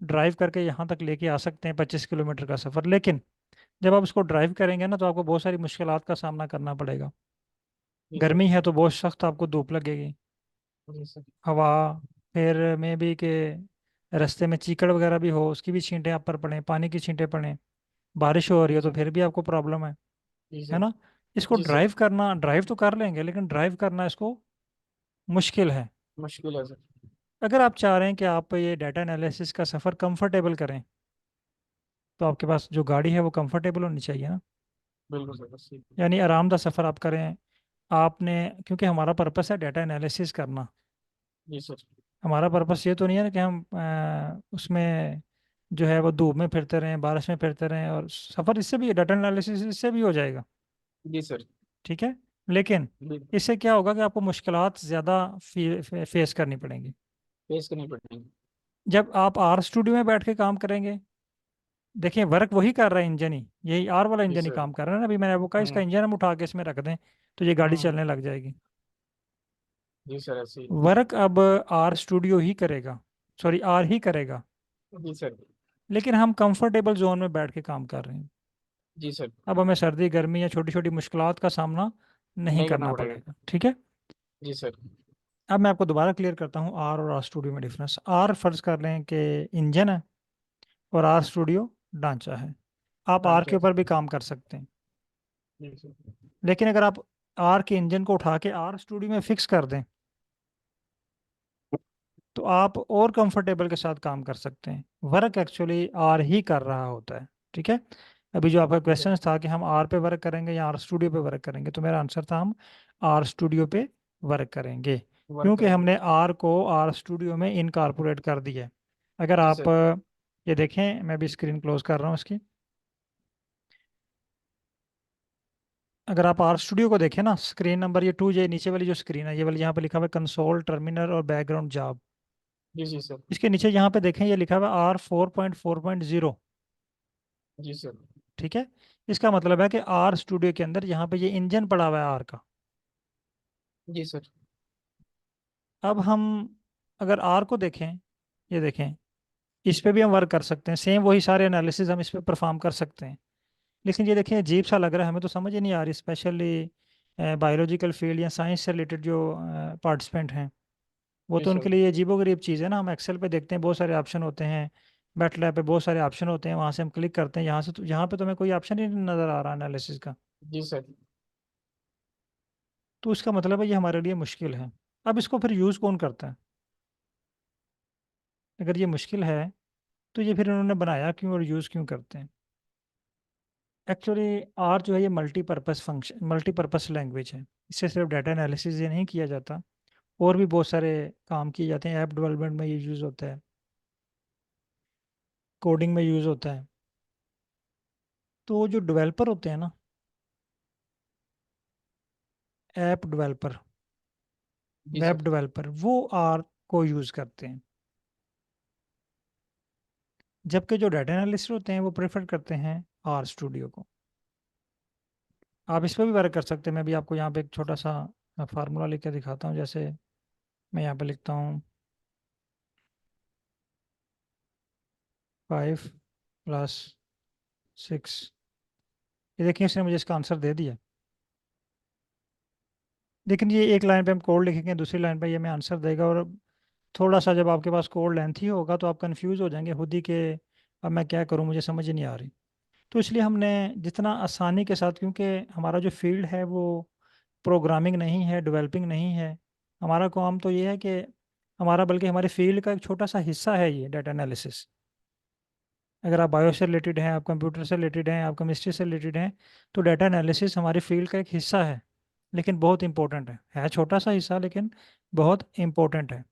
ड्राइव करके यहाँ तक लेके आ सकते हैं 25 किलोमीटर का सफ़र, लेकिन जब आप इसको ड्राइव करेंगे ना तो आपको बहुत सारी मुश्किलात का सामना करना पड़ेगा। जी सर। गर्मी है तो बहुत सख्त आपको धूप लगेगी, जी सर। हवा, फिर में भी के रास्ते में चीकड़ वगैरह भी हो उसकी भी छींटें आप पर पड़ें, पानी की छींटें पड़ें, बारिश हो रही जी है तो सर। फिर भी आपको प्रॉब्लम जी है सर। ना। इसको जी सर। ड्राइव करना, ड्राइव तो कर लेंगे लेकिन ड्राइव करना इसको मुश्किल है। मुश्किल है सर। अगर आप चाह रहे हैं कि आप ये डाटा एनालिसिस का सफ़र कंफर्टेबल करें तो आपके पास जो गाड़ी है वो कंफर्टेबल होनी चाहिए ना, बिल्कुल सर, बस ठीक है। यानी आरामदाह सफ़र आप करें। आपने, क्योंकि हमारा पर्पस है डाटा एनालिसिस करना, जी सर। हमारा पर्पस ये तो नहीं है ना कि हम उसमें जो है वो धूप में फिरते रहें, बारिश में फिरते रहें, और सफ़र इससे भी, डाटा एनालिसिस इससे भी हो जाएगा, जी सर। ठीक है। लेकिन इससे क्या होगा कि आपको मुश्किलात ज़्यादा फेस करनी पड़ेंगी। फेस करनी पड़ेगी। जब आप आर स्टूडियो में बैठ के काम करेंगे, देखिए वर्क वही कर रहा है इंजन ही, यही आर वाला जी इंजन ही सर। काम कर रहा है ना। अभी मैंने आपको कहा इसका हम्म। इंजन हम उठा के इसमें रख दें तो ये गाड़ी हम्म। चलने लग जाएगी। जी सर, ऐसे ही। वर्क अब आर स्टूडियो ही करेगा, सॉरी आर ही करेगा, जी सर। लेकिन हम कंफर्टेबल जोन में बैठ के काम कर रहे हैं। जी सर। अब हमें सर्दी गर्मी या छोटी छोटी मुश्किलात का सामना नहीं नहीं करना करना पड़ेगा। पड़ेगा, ठीक है। जी सर। अब मैं आपको दोबारा क्लियर करता हूँ आर और आर स्टूडियो में डिफरेंस। आर फर्ज कर लें कि इंजन है और आर स्टूडियो ढांचा है। आप आर के ढांचा। ऊपर भी काम कर सकते हैं, जी सर। लेकिन अगर आप आर के इंजन को उठा के आर स्टूडियो में फिक्स कर दें तो आप और कंफर्टेबल के साथ काम कर सकते हैं। वर्क एक्चुअली आर ही कर रहा होता है, ठीक है। अभी जो आपका जी सर। क्वेश्चन था कि हम आर पे वर्क करेंगे या आर स्टूडियो पे वर्क करेंगे, तो मेरा आंसर था हम आर स्टूडियो पे वर्क करेंगे, वर्क क्योंकि करेंगे। हमने आर को आर स्टूडियो में इनकारपोरेट कर दिया है। अगर जी आप सर। ये देखें, मैं भी स्क्रीन क्लोज कर रहा हूँ इसकी। अगर आप आर स्टूडियो को देखें ना, स्क्रीन नंबर ये 2, ये नीचे वाली जो स्क्रीन है, ये वाली, यहाँ पे लिखा हुआ है कंसोल टर्मिनल और बैकग्राउंड जॉब। जी जी सर। इसके नीचे यहाँ पे देखें ये लिखा हुआ है R4.4.0, जी सर। ठीक है। इसका मतलब है कि आर स्टूडियो के अंदर यहाँ पे ये इंजन पड़ा हुआ है आर का। जी सर। अब हम अगर आर को देखें, ये देखें, इस पे भी हम वर्क कर सकते हैं, सेम वही सारे एनालिसिस हम इस पे परफॉर्म कर सकते हैं। लेकिन ये देखें अजीब सा लग रहा है, हमें तो समझ ही नहीं आ रही, स्पेशली बायोलॉजिकल फील्ड या साइंस से रिलेटेड जो पार्टिसिपेंट हैं, वो जी तो उनके सर। लिए अजीबोगरीब चीज़ है ना। हम एक्सेल पे देखते हैं बहुत सारे ऑप्शन होते हैं, बैट लैब पे बहुत सारे ऑप्शन होते हैं, वहाँ से हम क्लिक करते हैं, यहाँ से तो यहाँ पे तो हमें कोई ऑप्शन ही नहीं नज़र आ रहा एनालिसिस का। जी सर। तो इसका मतलब है ये हमारे लिए मुश्किल है। अब इसको फिर यूज़ कौन करता है? अगर ये मुश्किल है तो ये फिर इन्होंने बनाया क्यों और यूज़ क्यों करते हैं? एक्चुअली आर जो है ये मल्टीपर्पस फंक्शन, मल्टीपर्पस लैंग्वेज है। इससे सिर्फ डाटा एनालिसिस ये नहीं किया जाता, और भी बहुत सारे काम किए जाते हैं। ऐप डेवलपमेंट में ये यूज़ होता है, कोडिंग में यूज़ होता है। तो जो डेवलपर होते हैं ना, ऐप डेवलपर, जी वेब सर। डेवलपर, वो आर को यूज़ करते हैं, जबकि जो डाटा एनालिस्ट होते हैं वो प्रेफर करते हैं आर स्टूडियो को। आप इस पर भी वर्क कर सकते हैं। मैं भी आपको यहाँ पे एक छोटा सा फार्मूला लिख के दिखाता हूँ। जैसे मैं यहाँ पे लिखता हूँ 5+6, ये देखिए इसने मुझे इसका आंसर दे दिया। लेकिन ये एक लाइन पे हम कोड लिखेंगे, दूसरी लाइन पे ये हमें आंसर देगा, और थोड़ा सा जब आपके पास कोड लेंथी होगा तो आप कंफ्यूज हो जाएंगे खुद ही कि अब मैं क्या करूँ, मुझे समझ ही नहीं आ रही। तो इसलिए हमने जितना आसानी के साथ, क्योंकि हमारा जो फील्ड है वो प्रोग्रामिंग नहीं है, डेवलपिंग नहीं है, हमारा काम तो ये है कि हमारा, बल्कि हमारे फील्ड का एक छोटा सा हिस्सा है ये डाटा एनालिसिस। अगर आप बायो से रिलेटेड हैं, आप कंप्यूटर से रिलेटेड हैं, आप केमिस्ट्री से रिलेटेड हैं, तो डाटा एनालिसिस हमारे फील्ड का एक हिस्सा है, लेकिन बहुत इंपॉर्टेंट है छोटा सा हिस्सा लेकिन बहुत इंपॉर्टेंट है।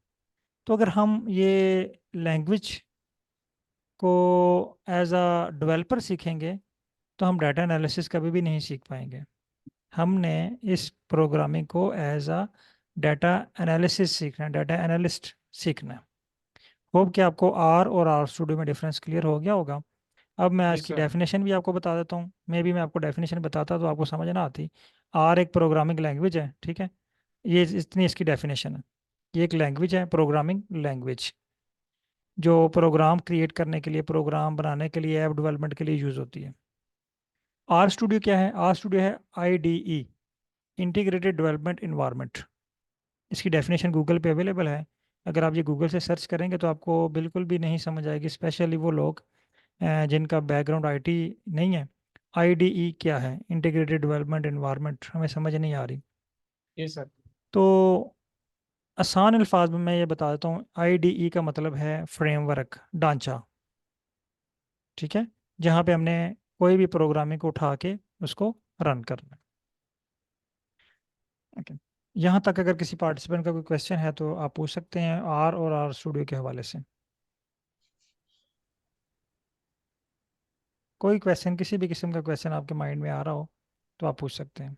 तो अगर हम ये लैंग्वेज को एज अ डेवलपर सीखेंगे तो हम डाटा एनालिसिस कभी भी नहीं सीख पाएंगे। हमने इस प्रोग्रामिंग को एज अ डाटा एनालिसिस सीखना है, डाटा एनालिस्ट सीखना है। होप कि आपको आर और आर स्टूडियो में डिफरेंस क्लियर हो गया होगा। अब मैं जी इसकी सर। डेफिनेशन भी आपको बता देता हूँ। मैं आपको डेफिनेशन बताता तो आपको समझ ना आती। आर एक प्रोग्रामिंग लैंग्वेज है, ठीक है। ये इतनी इसकी डेफिनेशन है। ये एक लैंग्वेज है, प्रोग्रामिंग लैंग्वेज, जो प्रोग्राम क्रिएट करने के लिए, प्रोग्राम बनाने के लिए, ऐप डेवलपमेंट के लिए यूज़ होती है। आर स्टूडियो क्या है? आर स्टूडियो है IDE, इंटीग्रेटेड डेवलपमेंट इन्वायरमेंट। इसकी डेफिनेशन गूगल पे अवेलेबल है। अगर आप ये गूगल से सर्च करेंगे तो आपको बिल्कुल भी नहीं समझ आएगी, स्पेशली वो लोग जिनका बैकग्राउंड IT नहीं है। IDE क्या है? इंटीग्रेटेड डेवलपमेंट इन्वायरमेंट, हमें समझ नहीं आ रही। जी सर। तो आसान अल्फाज में मैं ये बता देता हूँ, IDE का मतलब है फ्रेमवर्क, ढांचा। ठीक है, जहाँ पे हमने कोई भी प्रोग्रामिंग को उठा के उसको रन करना है। ओके, यहाँ तक अगर किसी पार्टिसिपेंट का कोई क्वेश्चन है तो आप पूछ सकते हैं आर और आर स्टूडियो के हवाले से। कोई क्वेश्चन, किसी भी किस्म का क्वेश्चन आपके माइंड में आ रहा हो तो आप पूछ सकते हैं।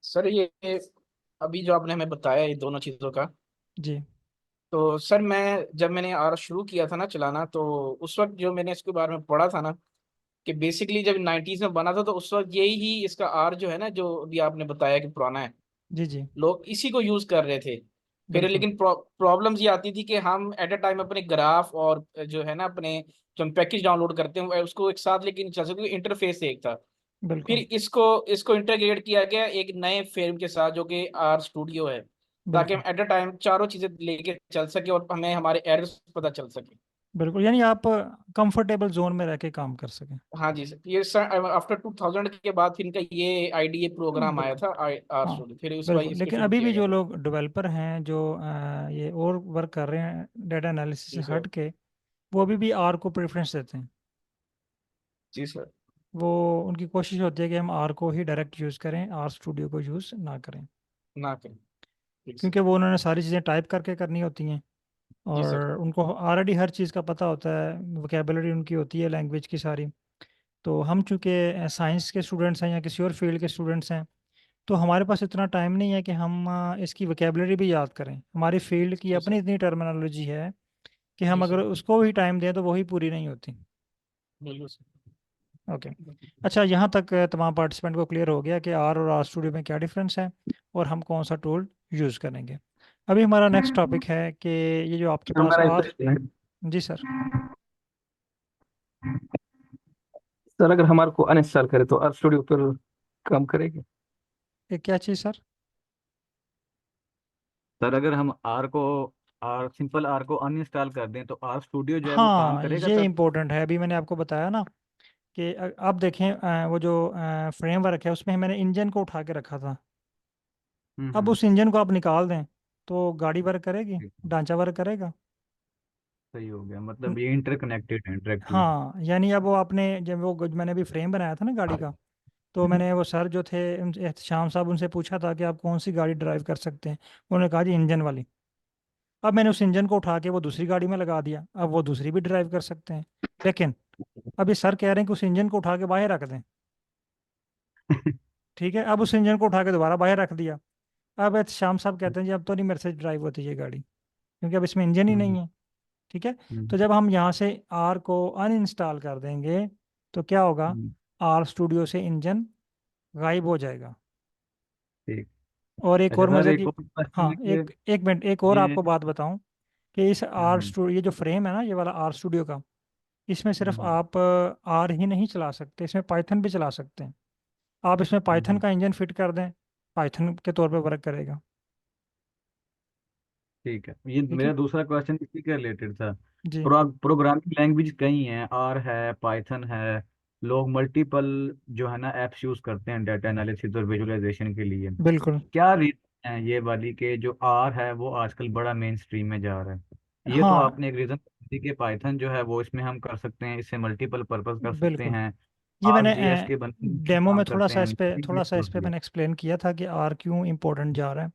सर ये अभी जो आपने हमें बताया ये दोनों चीज़ों का, जी तो सर मैं जब मैंने आर शुरू किया था ना चलाना, तो उस वक्त जो मैंने इसके बारे में पढ़ा था ना, कि बेसिकली जब 90s में बना था तो उस वक्त यही ही इसका आर जो है ना, जो अभी आपने बताया कि पुराना है, जी जी लोग इसी को यूज कर रहे थे। फिर बिल्कुल लेकिन प्रॉब्लम्स ये आती थी कि हम एट अ टाइम अपने ग्राफ और जो है ना अपने जो हम पैकेज डाउनलोड करते हैं उसको एक साथ लेके नहीं चल सकते, इंटरफेस एक था। फिर बिल्कुल इसको इसको इंटीग्रेट किया गया एक नए फ्रेम के साथ जो कि आर स्टूडियो है, ताकि हम बिल्कुल एट अ टाइम चारों चीजें लेके चल सके और हमें हमारे एरर्स पता चल सके। बिल्कुल, यानी आप कंफर्टेबल जोन में रह के काम कर सकें। हाँ जी सर, ये सर आफ्टर 2000 के बाद फिर इनका ये आईडीए प्रोग्राम आया बिल्कुल, था, आर हाँ स्टूडियो, फिर उस वही बिल्कुल। इसको लेकिन शुरू अभी किया भी गया जो था। लोग डेवलपर हैं, जो ये और वर्क कर रहे हैं डाटा एनालिसिस से जी सर। हट के, वो अभी भी आर को प्रेफरेंस देते हैं। जी सर। वो, उनकी कोशिश होती है कि हम आर को ही डायरेक्ट यूज़ करें, आर स्टूडियो को यूज़ ना करें, ना करें। ठीक सर। क्योंकि वो उन्होंने सारी चीज़ें टाइप करके करनी होती हैं जी सर। और उनको ऑलरेडी हर चीज़ का पता होता है, वोकेबलरी उनकी होती है लैंग्वेज की सारी। तो हम चूँकि साइंस के स्टूडेंट्स हैं या किसी और फील्ड के स्टूडेंट्स हैं, तो हमारे पास इतना टाइम नहीं है कि हम इसकी वोकेबलरी भी याद करें। हमारी फील्ड की जी अपनी सर। इतनी टर्मिनोलॉजी है कि जी हम अगर सर। उसको भी टाइम दें तो वही पूरी नहीं होती। बिल्कुल सर। ओके, अच्छा, यहाँ तक तमाम पार्टिसिपेंट को क्लियर हो गया कि आर और आर स्टूडियो में क्या डिफरेंस है और हम कौन सा टूल यूज़ करेंगे। अभी हमारा नेक्स्ट टॉपिक है कि ये जो आपके सर पास मेरा एक आर। क्वेश्चन है। जी सर। सर अगर हमारे को अनइंस्टॉल करे तो आर स्टूडियो पर काम करेगी? ये क्या चीज़ सर? सर अगर हम आर सिंपल आर को अनइंस्टॉल कर दें तो आर स्टूडियो जो है वो काम हाँ, करेगा ये तब? इम्पोर्टेंट है। अभी मैंने आपको बताया ना कि आप देखें, वो जो फ्रेमवर्क है उसमें मैंने इंजन को उठा के रखा था। अब हम्म। उस इंजन को आप निकाल दें तो गाड़ी वर्क करेगी, ठीक है, ढांचा वर्क करेगा? सही हो गया, न- मतलब ये इंटरकनेक्टेड है डायरेक्टली। हाँ, यानी अब वो आपने जब वो मैंने अभी फ्रेम बनाया था ना गाड़ी का, तो मैंने वो सर जो थे एहतशाम साहब, उनसे पूछा था कि आप कौन सी गाड़ी ड्राइव कर सकते हैं। उन्होंने कहा जी इंजन वाली। अब मैंने उस इंजन को उठा के वो दूसरी गाड़ी में लगा दिया, अब वो दूसरी भी ड्राइव कर सकते हैं। लेकिन अभी सर कह रहे हैं कि उस इंजन को उठा के बाहर रख दें। ठीक है, अब उस इंजन को उठा के दोबारा बाहर रख दिया। अब एहतशाम साहब कहते हैं जी अब तो नहीं मेरे से ड्राइव होती ये गाड़ी, क्योंकि अब इसमें इंजन ही नहीं हम्म। है। ठीक है, हम्म। तो जब हम यहाँ से आर को अनइंस्टॉल कर देंगे तो क्या होगा? हम्म। आर स्टूडियो से इंजन गायब हो जाएगा। ठीक। और एक अच्छा और सर मज़े एक की, और क्वेश्चन हाँ, है एक कि एक मिनट, एक और ये आपको बात बताऊं कि इस आर हम्म। स्टूडियो, ये जो फ्रेम है ना, ये वाला आर स्टूडियो का, इसमें सिर्फ हम्म। आप आर ही नहीं चला सकते, इसमें पाइथन भी चला सकते हैं। आप इसमें पाइथन हम्म। का इंजन फिट कर दें, पाइथन के तौर पे वर्क करेगा। ठीक है, ये ठीक है मेरा दूसरा क्वेश्चन इसी के रिलेटेड था। जी प्रोग्रामिंग लैंग्वेज कई हैं, आर है, पाइथन है, लोग मल्टीपल जो है ना एप्स यूज करते हैं डाटा एनालिसिस और विजुअलाइजेशन के लिए। बिल्कुल। क्या रीजन है ये वाली के जो आर है वो आजकल बड़ा मेन स्ट्रीम में जा रहा है? ये तो हाँ, आपने एक रीजन दी कि पाइथन जो है वो इसमें हम कर सकते हैं, इससे मल्टीपल पर्पस कर सकते बिल्कुल। हैं। ये आर मैंने जी एस के बंदे इसमें डेमो में काम करते हैं, मल्टी थोड़ा सा इस पे होती है। मैंने एक्सप्लेन किया था कि आर क्यों इम्पोर्टेंट जा रहा है।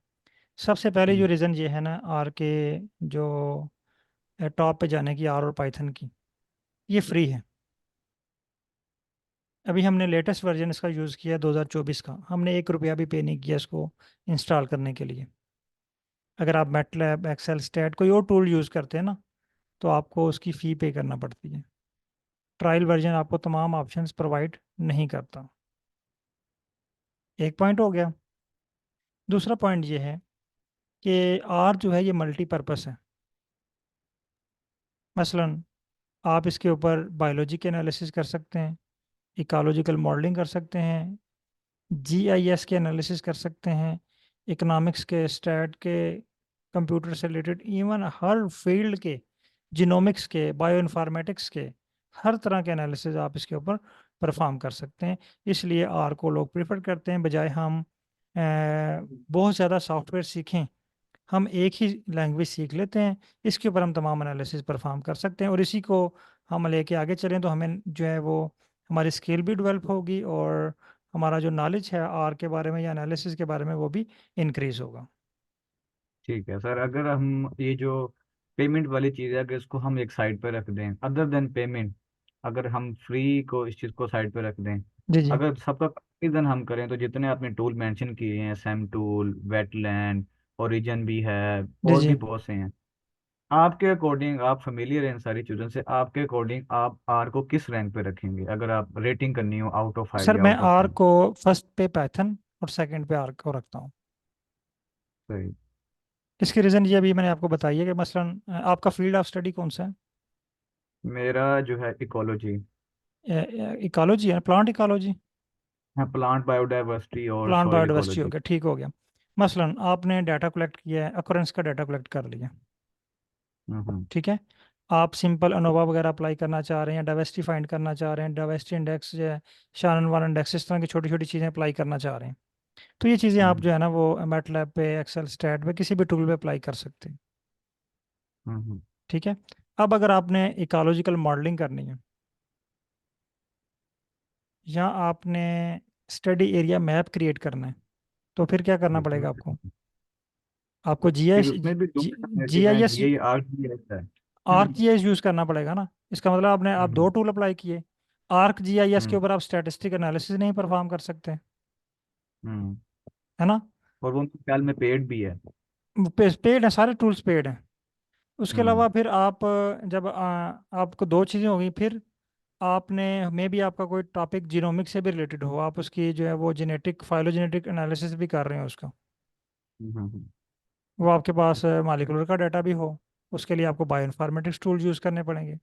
सबसे पहले जो हम्म। रीज़न ये है ना आर के, जो टॉप पे जाने की, आर और पाइथन की, ये फ्री है। अभी हमने लेटेस्ट वर्जन इसका यूज़ किया है 2024 का, हमने 1 रुपया भी पे नहीं किया इसको इंस्टॉल करने के लिए। अगर आप मैटलैब, एक्सेल, स्टैट कोई और टूल यूज़ करते हैं ना, तो आपको उसकी फ़ी पे करना पड़ती है। ट्रायल वर्जन आपको तमाम ऑप्शंस प्रोवाइड नहीं करता। एक पॉइंट हो गया। दूसरा पॉइंट ये है कि आर जो है ये मल्टीपर्पस है। मसलन आप इसके ऊपर बायोलॉजी के एनालिसिस कर सकते हैं, इकोलॉजिकल मॉडलिंग कर सकते हैं, जीआईएस के एनालिसिस कर सकते हैं, इकोनॉमिक्स के, स्टैट के, कंप्यूटर से रिलेटेड, इवन हर फील्ड के, जिनोमिक्स के, बायो इन्फॉर्मेटिक्स के, हर तरह के एनालिसिस आप इसके ऊपर परफॉर्म कर सकते हैं। इसलिए आर को लोग प्रेफर करते हैं, बजाय हम बहुत ज़्यादा सॉफ्टवेयर सीखें, हम एक ही लैंग्वेज सीख लेते हैं, इसके ऊपर हम तमाम एनालिसिस परफॉर्म कर सकते हैं, और इसी को हम लेके आगे चलें तो हमें जो है वो हमारी स्किल भी डेवलप होगी, और हमारा जो नॉलेज है आर के बारे में या एनालिसिस के बारे में वो भी इंक्रीज होगा। ठीक है सर, अगर हम ये जो पेमेंट वाली चीज़ है, अगर इसको हम एक साइड पे रख दें, अदर देन पेमेंट, अगर हम फ्री को इस चीज़ को साइड पे रख दें, जी जी अगर सबका कंपेरिजन हम करें, तो जितने आपने टूल मेंशन किए हैं, सैम टूल, वेटलैंड, ओरिजिन भी है, जी और जी। भी बहुत से हैं, आपके अकॉर्डिंग, आप फेमिलियर हैं इन सारी चीज़ों से, आपके अकॉर्डिंग आप आर को किस रैंक पे रखेंगे, अगर आप रेटिंग करनी हो आउट ऑफ 5 सर या मैं आउट ऑफ आर 10? को फर्स्ट पे पाइथन और सेकंड पे आर को रखता हूँ। सही। इसकी रीज़न ये अभी मैंने आपको बताई है कि मसलन आपका फील्ड ऑफ स्टडी कौन सा मेरा जो है इकोलॉजी, है? इकोलॉजी है, प्लांट इकोलॉजी। है प्लांट बायोडाइवर्सिटी और प्लांट सॉइल बायोडाइवर्सिटी हो इकोलॉजी। गया, ठीक हो गया। मसलन आपने डाटा कलेक्ट किया है, अकोरेंस का डाटा कलेक्ट कर लिया, हम्म। ठीक है। आप सिंपल अनोवा वगैरह अप्लाई करना चाह रहे हैं, डाइवर्सिटी फाइंड करना चाह रहे हैं, डाइवर्सिटी इंडेक्स जो है, शानन वार इंडेक्स, इस तरह की छोटी छोटी चीज़ें अप्लाई करना चाह रहे हैं, तो ये चीज़ें आप हम्म। जो है ना वो मैटलैब पे, एक्सेल, स्टैट पे, किसी भी टूल पे अप्लाई कर सकते हैं, हम्म। ठीक है। अब अगर आपने इकोलॉजिकल मॉडलिंग करनी है, या आपने स्टडी एरिया मैप क्रिएट करना है, तो फिर क्या करना उसमें पड़ेगा आपको? आपको जी फिर एस उसमें भी दो जी आई हैं, S G R G S है। Arc G I S use करना पड़ेगा ना। इसका मतलब आप दो हम्म। टूल अप्लाई किए, आर्क जी आई एस के हम्म। ऊपर आप स्टैटिस्टिक एनालिसिस नहीं परफॉर्म कर सकते, हम्म। है ना। और वो मेरे ख्याल में पेड भी है। पेड है, सारे टूल्स पेड हैं। उसके हम्म। अलावा फिर आप जब आपको दो चीज़ें होगी, फिर आपने मे बी आपका कोई टॉपिक जीनोमिक से भी रिलेटेड हो, आप उसकी जो है वो जेनेटिक फाइलोजेनेटिक एनालिसिस भी कर रहे हो उसका, हम्म। वो आपके पास मालिकुलर का डाटा भी हो, उसके लिए आपको बायोइन्फॉर्मेटिक्स टूल यूज़ करने पड़ेंगे।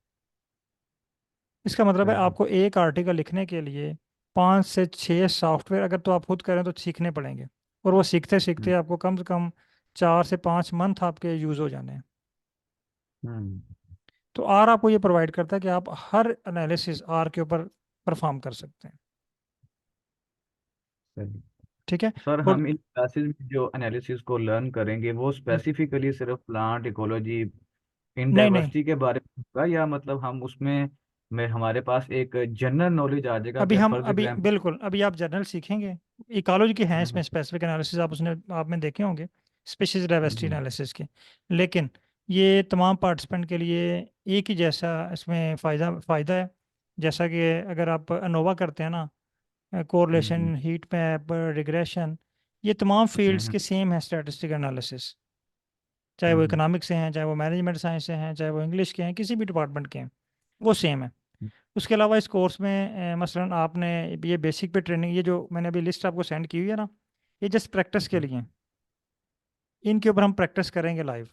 इसका मतलब है सही। आपको एक आर्टिकल लिखने के लिए 5 से 6 सॉफ्टवेयर अगर तो आप खुद करें तो सीखने पड़ेंगे, और वो सीखते सीखते हम्म। आपको कम से कम 4 से 5 मंथ आपके यूज़ हो जाने हैं। हम्म। तो आर आपको ये प्रोवाइड करता है कि आप हर एनालिसिस आर के ऊपर परफॉर्म कर सकते हैं, सही। ठीक है। सर, और हम इन क्लासेस में जो एनालिसिस को लर्न करेंगे, वो स्पेसिफिकली सिर्फ प्लांट इकोलॉजी, इन नहीं नहीं, डाइवर्सिटी के बारे में होगा, या मतलब हम उसमें में हमारे पास एक जनरल नॉलेज आ जाएगा, अभी अगर हम फर्ज अभी एग्जाम्पल? बिल्कुल अभी आप जनरल सीखेंगे, इकोलॉजी के हैं इसमें हम्म। स्पेसिफिक एनालिसिस, आपने देखे होंगे, स्पीशीज डाइवर्सिटी हम्म। एनालिसिस के। लेकिन ये तमाम पार्टिसिपेंट के लिए एक ही जैसा इसमें फ़ायदा है। जैसा कि अगर आप अनोवा करते हैं ना, हम्म। कोरिलेशन, हीट मैप, रिग्रेशन, ये तमाम फील्ड्स हम्म। के सेम है स्टैटिस्टिक एनालिसिस, चाहे वो हम्म। इकोनॉमिक्स से हैं, चाहे वो मैनेजमेंट साइंस से हैं, चाहे वो इंग्लिश के हैं, किसी भी डिपार्टमेंट के हैं, वो सेम है। उसके अलावा इस कोर्स में मसलन आपने ये बेसिक पे ट्रेनिंग, ये जो मैंने अभी लिस्ट आपको सेंड की हुई है ना, ये जस्ट प्रैक्टिस के हम्म। लिए हैं। इनके ऊपर हम प्रैक्टिस करेंगे लाइव,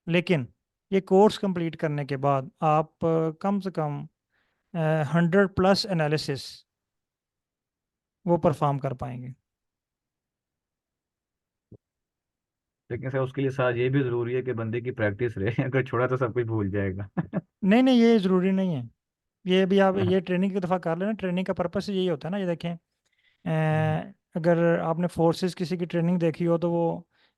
लेकिन ये कोर्स कंप्लीट करने के बाद आप कम से कम 100+ एनालिसिस वो परफॉर्म कर पाएंगे। लेकिन सर, उसके लिए साथ ये भी जरूरी है कि बंदे की प्रैक्टिस रहे। अगर छोड़ा तो सब कुछ भूल जाएगा। नहीं नहीं, ये ज़रूरी नहीं है। ये भी आप ये ट्रेनिंग की दफ़ा कर लेना, ट्रेनिंग का पर्पस यही होता है ना। ये देखें, अगर आपने फोर्सेस किसी की ट्रेनिंग देखी हो तो वो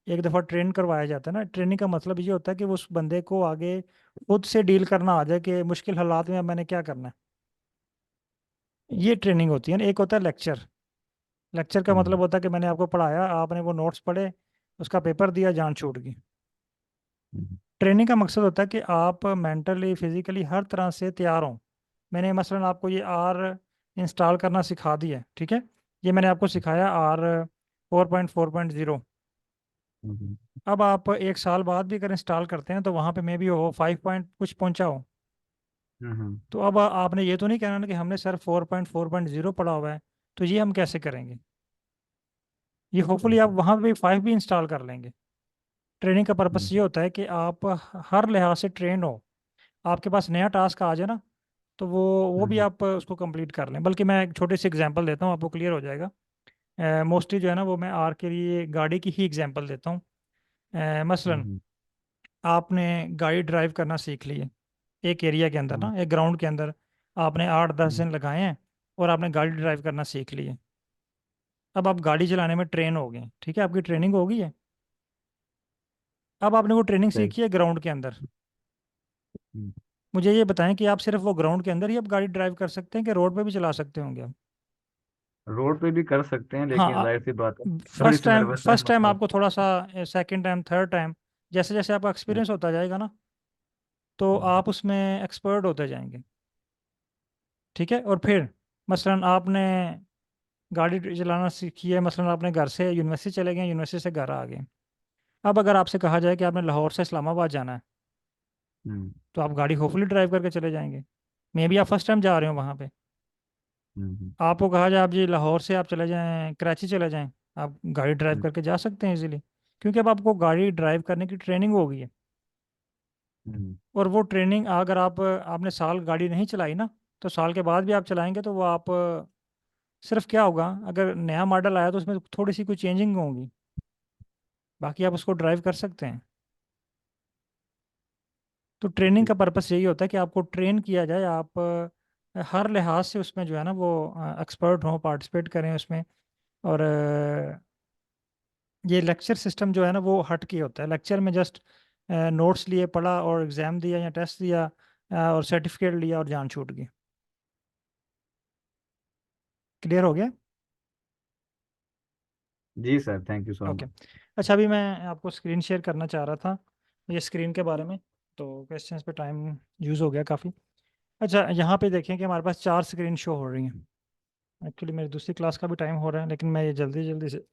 एक दफ़ा ट्रेन करवाया जाता है ना। ट्रेनिंग का मतलब ये होता है कि वो उस बंदे को आगे खुद से डील करना आ जाए कि मुश्किल हालात में अब मैंने क्या करना है। ये ट्रेनिंग होती है ना। एक होता है लेक्चर, लेक्चर का मतलब हम्म। होता है कि मैंने आपको पढ़ाया, आपने वो नोट्स पढ़े, उसका पेपर दिया, जान छूट गई। हम्म। ट्रेनिंग का मकसद होता है कि आप मेंटली फिजिकली हर तरह से तैयार हों। मैंने मसलन आपको ये आर इंस्टॉल करना सिखा दिया है, ठीक है। ये मैंने आपको सिखाया आर 4.4.0। हम्म। अब आप 1 साल बाद भी अगर इंस्टॉल करते हैं तो वहाँ पे मे भी हो 5 पॉइंट कुछ पहुँचा हो। हम्म। तो अब आपने ये तो नहीं कहना ना कि हमने सर 4.4.0 पढ़ा हुआ है, तो ये हम कैसे करेंगे। ये होपफुली आप हम्म। वहाँ पे 5 भी इंस्टॉल कर लेंगे। ट्रेनिंग का पर्पस ये होता है कि आप हर लिहाज से ट्रेन हो। आपके पास नया टास्क आ जाए ना, तो वो भी आप उसको कंप्लीट कर लें। बल्कि मैं एक छोटी सी एग्जांपल देता हूँ, आपको क्लियर हो जाएगा। मोस्टली जो है ना, वो मैं आर के लिए गाड़ी की ही एग्जांपल देता हूँ। मसलन आपने गाड़ी ड्राइव करना सीख ली है एक एरिया के अंदर ना, एक ग्राउंड के अंदर। आपने 8-10 दिन लगाए हैं और आपने गाड़ी ड्राइव करना सीख ली है। अब आप गाड़ी चलाने में ट्रेन हो गए, ठीक है, आपकी ट्रेनिंग हो गई है। अब आपने वो ट्रेनिंग सीखी है ग्राउंड के अंदर। मुझे ये बताएं कि आप सिर्फ वो ग्राउंड के अंदर ही अब गाड़ी ड्राइव कर सकते हैं कि रोड पे भी चला सकते होंगे आप? रोड पे भी कर सकते हैं, लेकिन हाँ, जाहिर सी बात है थोड़ी फर्स्ट सी टाइम नर्वसनेस फर्स्ट टाइम मतलब। आपको थोड़ा सा, सेकंड टाइम, थर्ड टाइम, जैसे जैसे आपका एक्सपीरियंस होता जाएगा ना, तो आप उसमें एक्सपर्ट होते जाएंगे। ठीक है, और फिर मसलन आपने गाड़ी चलाना सीखी है, मसलन आपने घर से यूनिवर्सिटी चले गए, यूनिवर्सिटी से घर आ गए। अब अगर आपसे कहा जाए कि आपने लाहौर से इस्लामाबाद जाना है, हम्म तो आप गाड़ी होपफुली ड्राइव करके चले जाएंगे। मे बी आप फर्स्ट टाइम जा रहे हो वहाँ पे, हम्म आपको कहा जाए आप जी लाहौर से आप चले जाएं कराची चले जाएं, आप गाड़ी ड्राइव हम्म करके जा सकते हैं इजीली। क्योंकि अब आपको गाड़ी ड्राइव करने की ट्रेनिंग हो गई है। हम्म और वो ट्रेनिंग अगर आपने साल गाड़ी नहीं चलाई ना, तो साल के बाद भी आप चलाएंगे तो वो आप सिर्फ क्या होगा, अगर नया मॉडल आया तो उसमें थोड़ी सी कोई चेंजिंग होंगी, बाकी आप उसको ड्राइव कर सकते हैं। तो ट्रेनिंग का पर्पस यही होता है कि आपको ट्रेन किया जाए, आप हर लिहाज से उसमें जो है ना वो एक्सपर्ट हों, पार्टिसिपेट करें उसमें। और ये लेक्चर सिस्टम जो है ना वो हट के होता है। लेक्चर में जस्ट नोट्स लिए, पढ़ा और एग्ज़ाम दिया या टेस्ट दिया, और सर्टिफिकेट लिया और जान छूट गई। क्लियर हो गया? जी sir, thank you so okay. Much. अच्छा, अभी मैं आपको स्क्रीन शेयर करना चाह रहा था ये स्क्रीन के बारे में, तो क्वेश्चंस पे टाइम यूज़ हो गया काफ़ी। अच्छा, यहाँ पे देखें कि हमारे पास 4 स्क्रीन शो हो रही हैं। एक्चुअली मेरी दूसरी क्लास का भी टाइम हो रहा है, लेकिन मैं ये जल्दी जल्दी से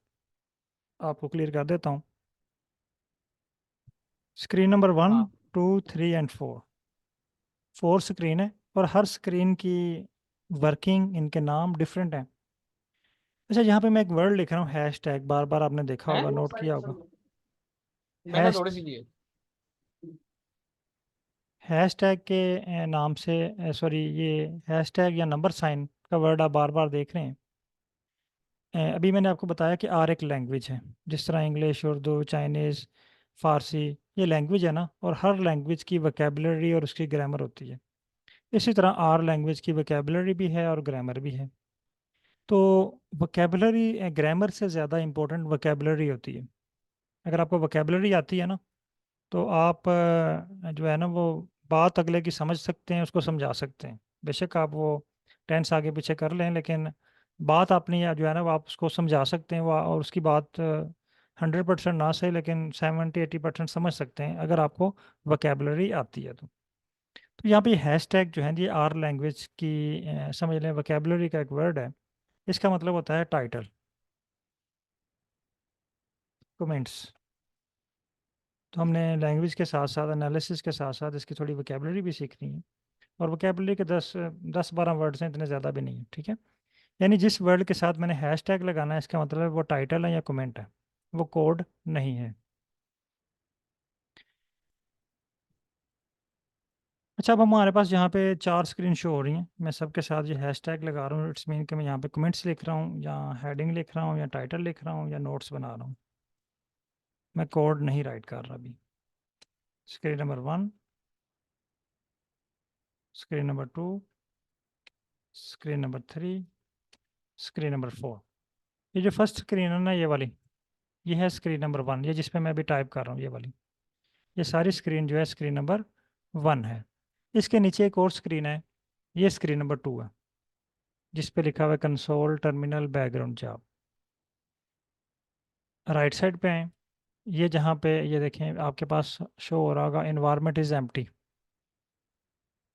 आपको क्लियर कर देता हूँ। स्क्रीन नंबर 1, हाँ 2, 3 एंड 4, 4 स्क्रीन है, और हर स्क्रीन की वर्किंग, इनके नाम डिफरेंट हैं। अच्छा, यहाँ पे मैं एक वर्ड लिख रहा हूँ, हैश टैग। बार बार आपने देखा है, होगा, नोट किया होगा। मैंने हैश थोड़ी सी की है। हैश टैग के नाम से, सॉरी, ये हैश टैग या नंबर साइन का वर्ड आप बार बार देख रहे हैं। अभी मैंने आपको बताया कि आर एक लैंग्वेज है। जिस तरह इंग्लिश, उर्दू, चाइनीज़, फ़ारसी, ये लैंग्वेज है ना, और हर लैंग्वेज की वोकेबलरी और उसकी ग्रामर होती है। इसी तरह आर लैंग्वेज की वोकेबलरी भी है और ग्रामर भी है। तो वोकेबलरी ग्रामर से ज़्यादा इम्पोर्टेंट वोकेबलरी होती है। अगर आपको वोकेबलरी आती है ना, तो आप जो है ना वो बात अगले की समझ सकते हैं, उसको समझा सकते हैं। बेशक आप वो टेंस आगे पीछे कर लें, लेकिन बात अपनी या जो है ना वो आप उसको समझा सकते हैं, वो और उसकी बात 100% ना सही, लेकिन 70-80% समझ सकते हैं अगर आपको वोकेबलरी आती है तो यहाँ पे हैश टैग जो है ये आर लैंग्वेज की, समझ लें, वोकेबलरी का एक वर्ड है। इसका मतलब होता है टाइटल, कमेंट्स। तो हमने लैंग्वेज के साथ साथ, एनालिसिस के साथ साथ इसकी थोड़ी वोकेबलरी भी सीखनी है। और वोकेबलरी के 10-12 वर्ड्स हैं, इतने ज़्यादा भी नहीं है, ठीक है। यानी जिस वर्ड के साथ मैंने हैश टैग लगाना है, इसका मतलब वो टाइटल है या कमेंट है, वो कोड नहीं है। अच्छा, अब हमारे पास यहाँ पे 4 स्क्रीन शो हो रही हैं। मैं सबके साथ ये हैश टैग लगा रहा हूँ, इट्स मीन कि मैं यहाँ पे कमेंट्स लिख रहा हूँ, या हेडिंग लिख रहा हूँ, या टाइटल लिख रहा हूँ, या नोट्स बना रहा हूँ। मैं कोड नहीं राइट कर रहा अभी। Screen number 1, screen number 2, screen number 3, screen number 4। ये जो फर्स्ट स्क्रीन है ना, ये वाली, ये है स्क्रीन नंबर 1, ये जिस पे मैं अभी टाइप कर रहा हूँ, ये वाली। ये सारी स्क्रीन जो है स्क्रीन नंबर 1 है। इसके नीचे एक और स्क्रीन है, ये स्क्रीन नंबर 2 है, जिस पे लिखा हुआ है console terminal background job. Right side पे हैं, ये जहाँ पे ये देखें आपके पास शो हो रहा होगा इन्वायरमेंट इज़ एम्प्टी,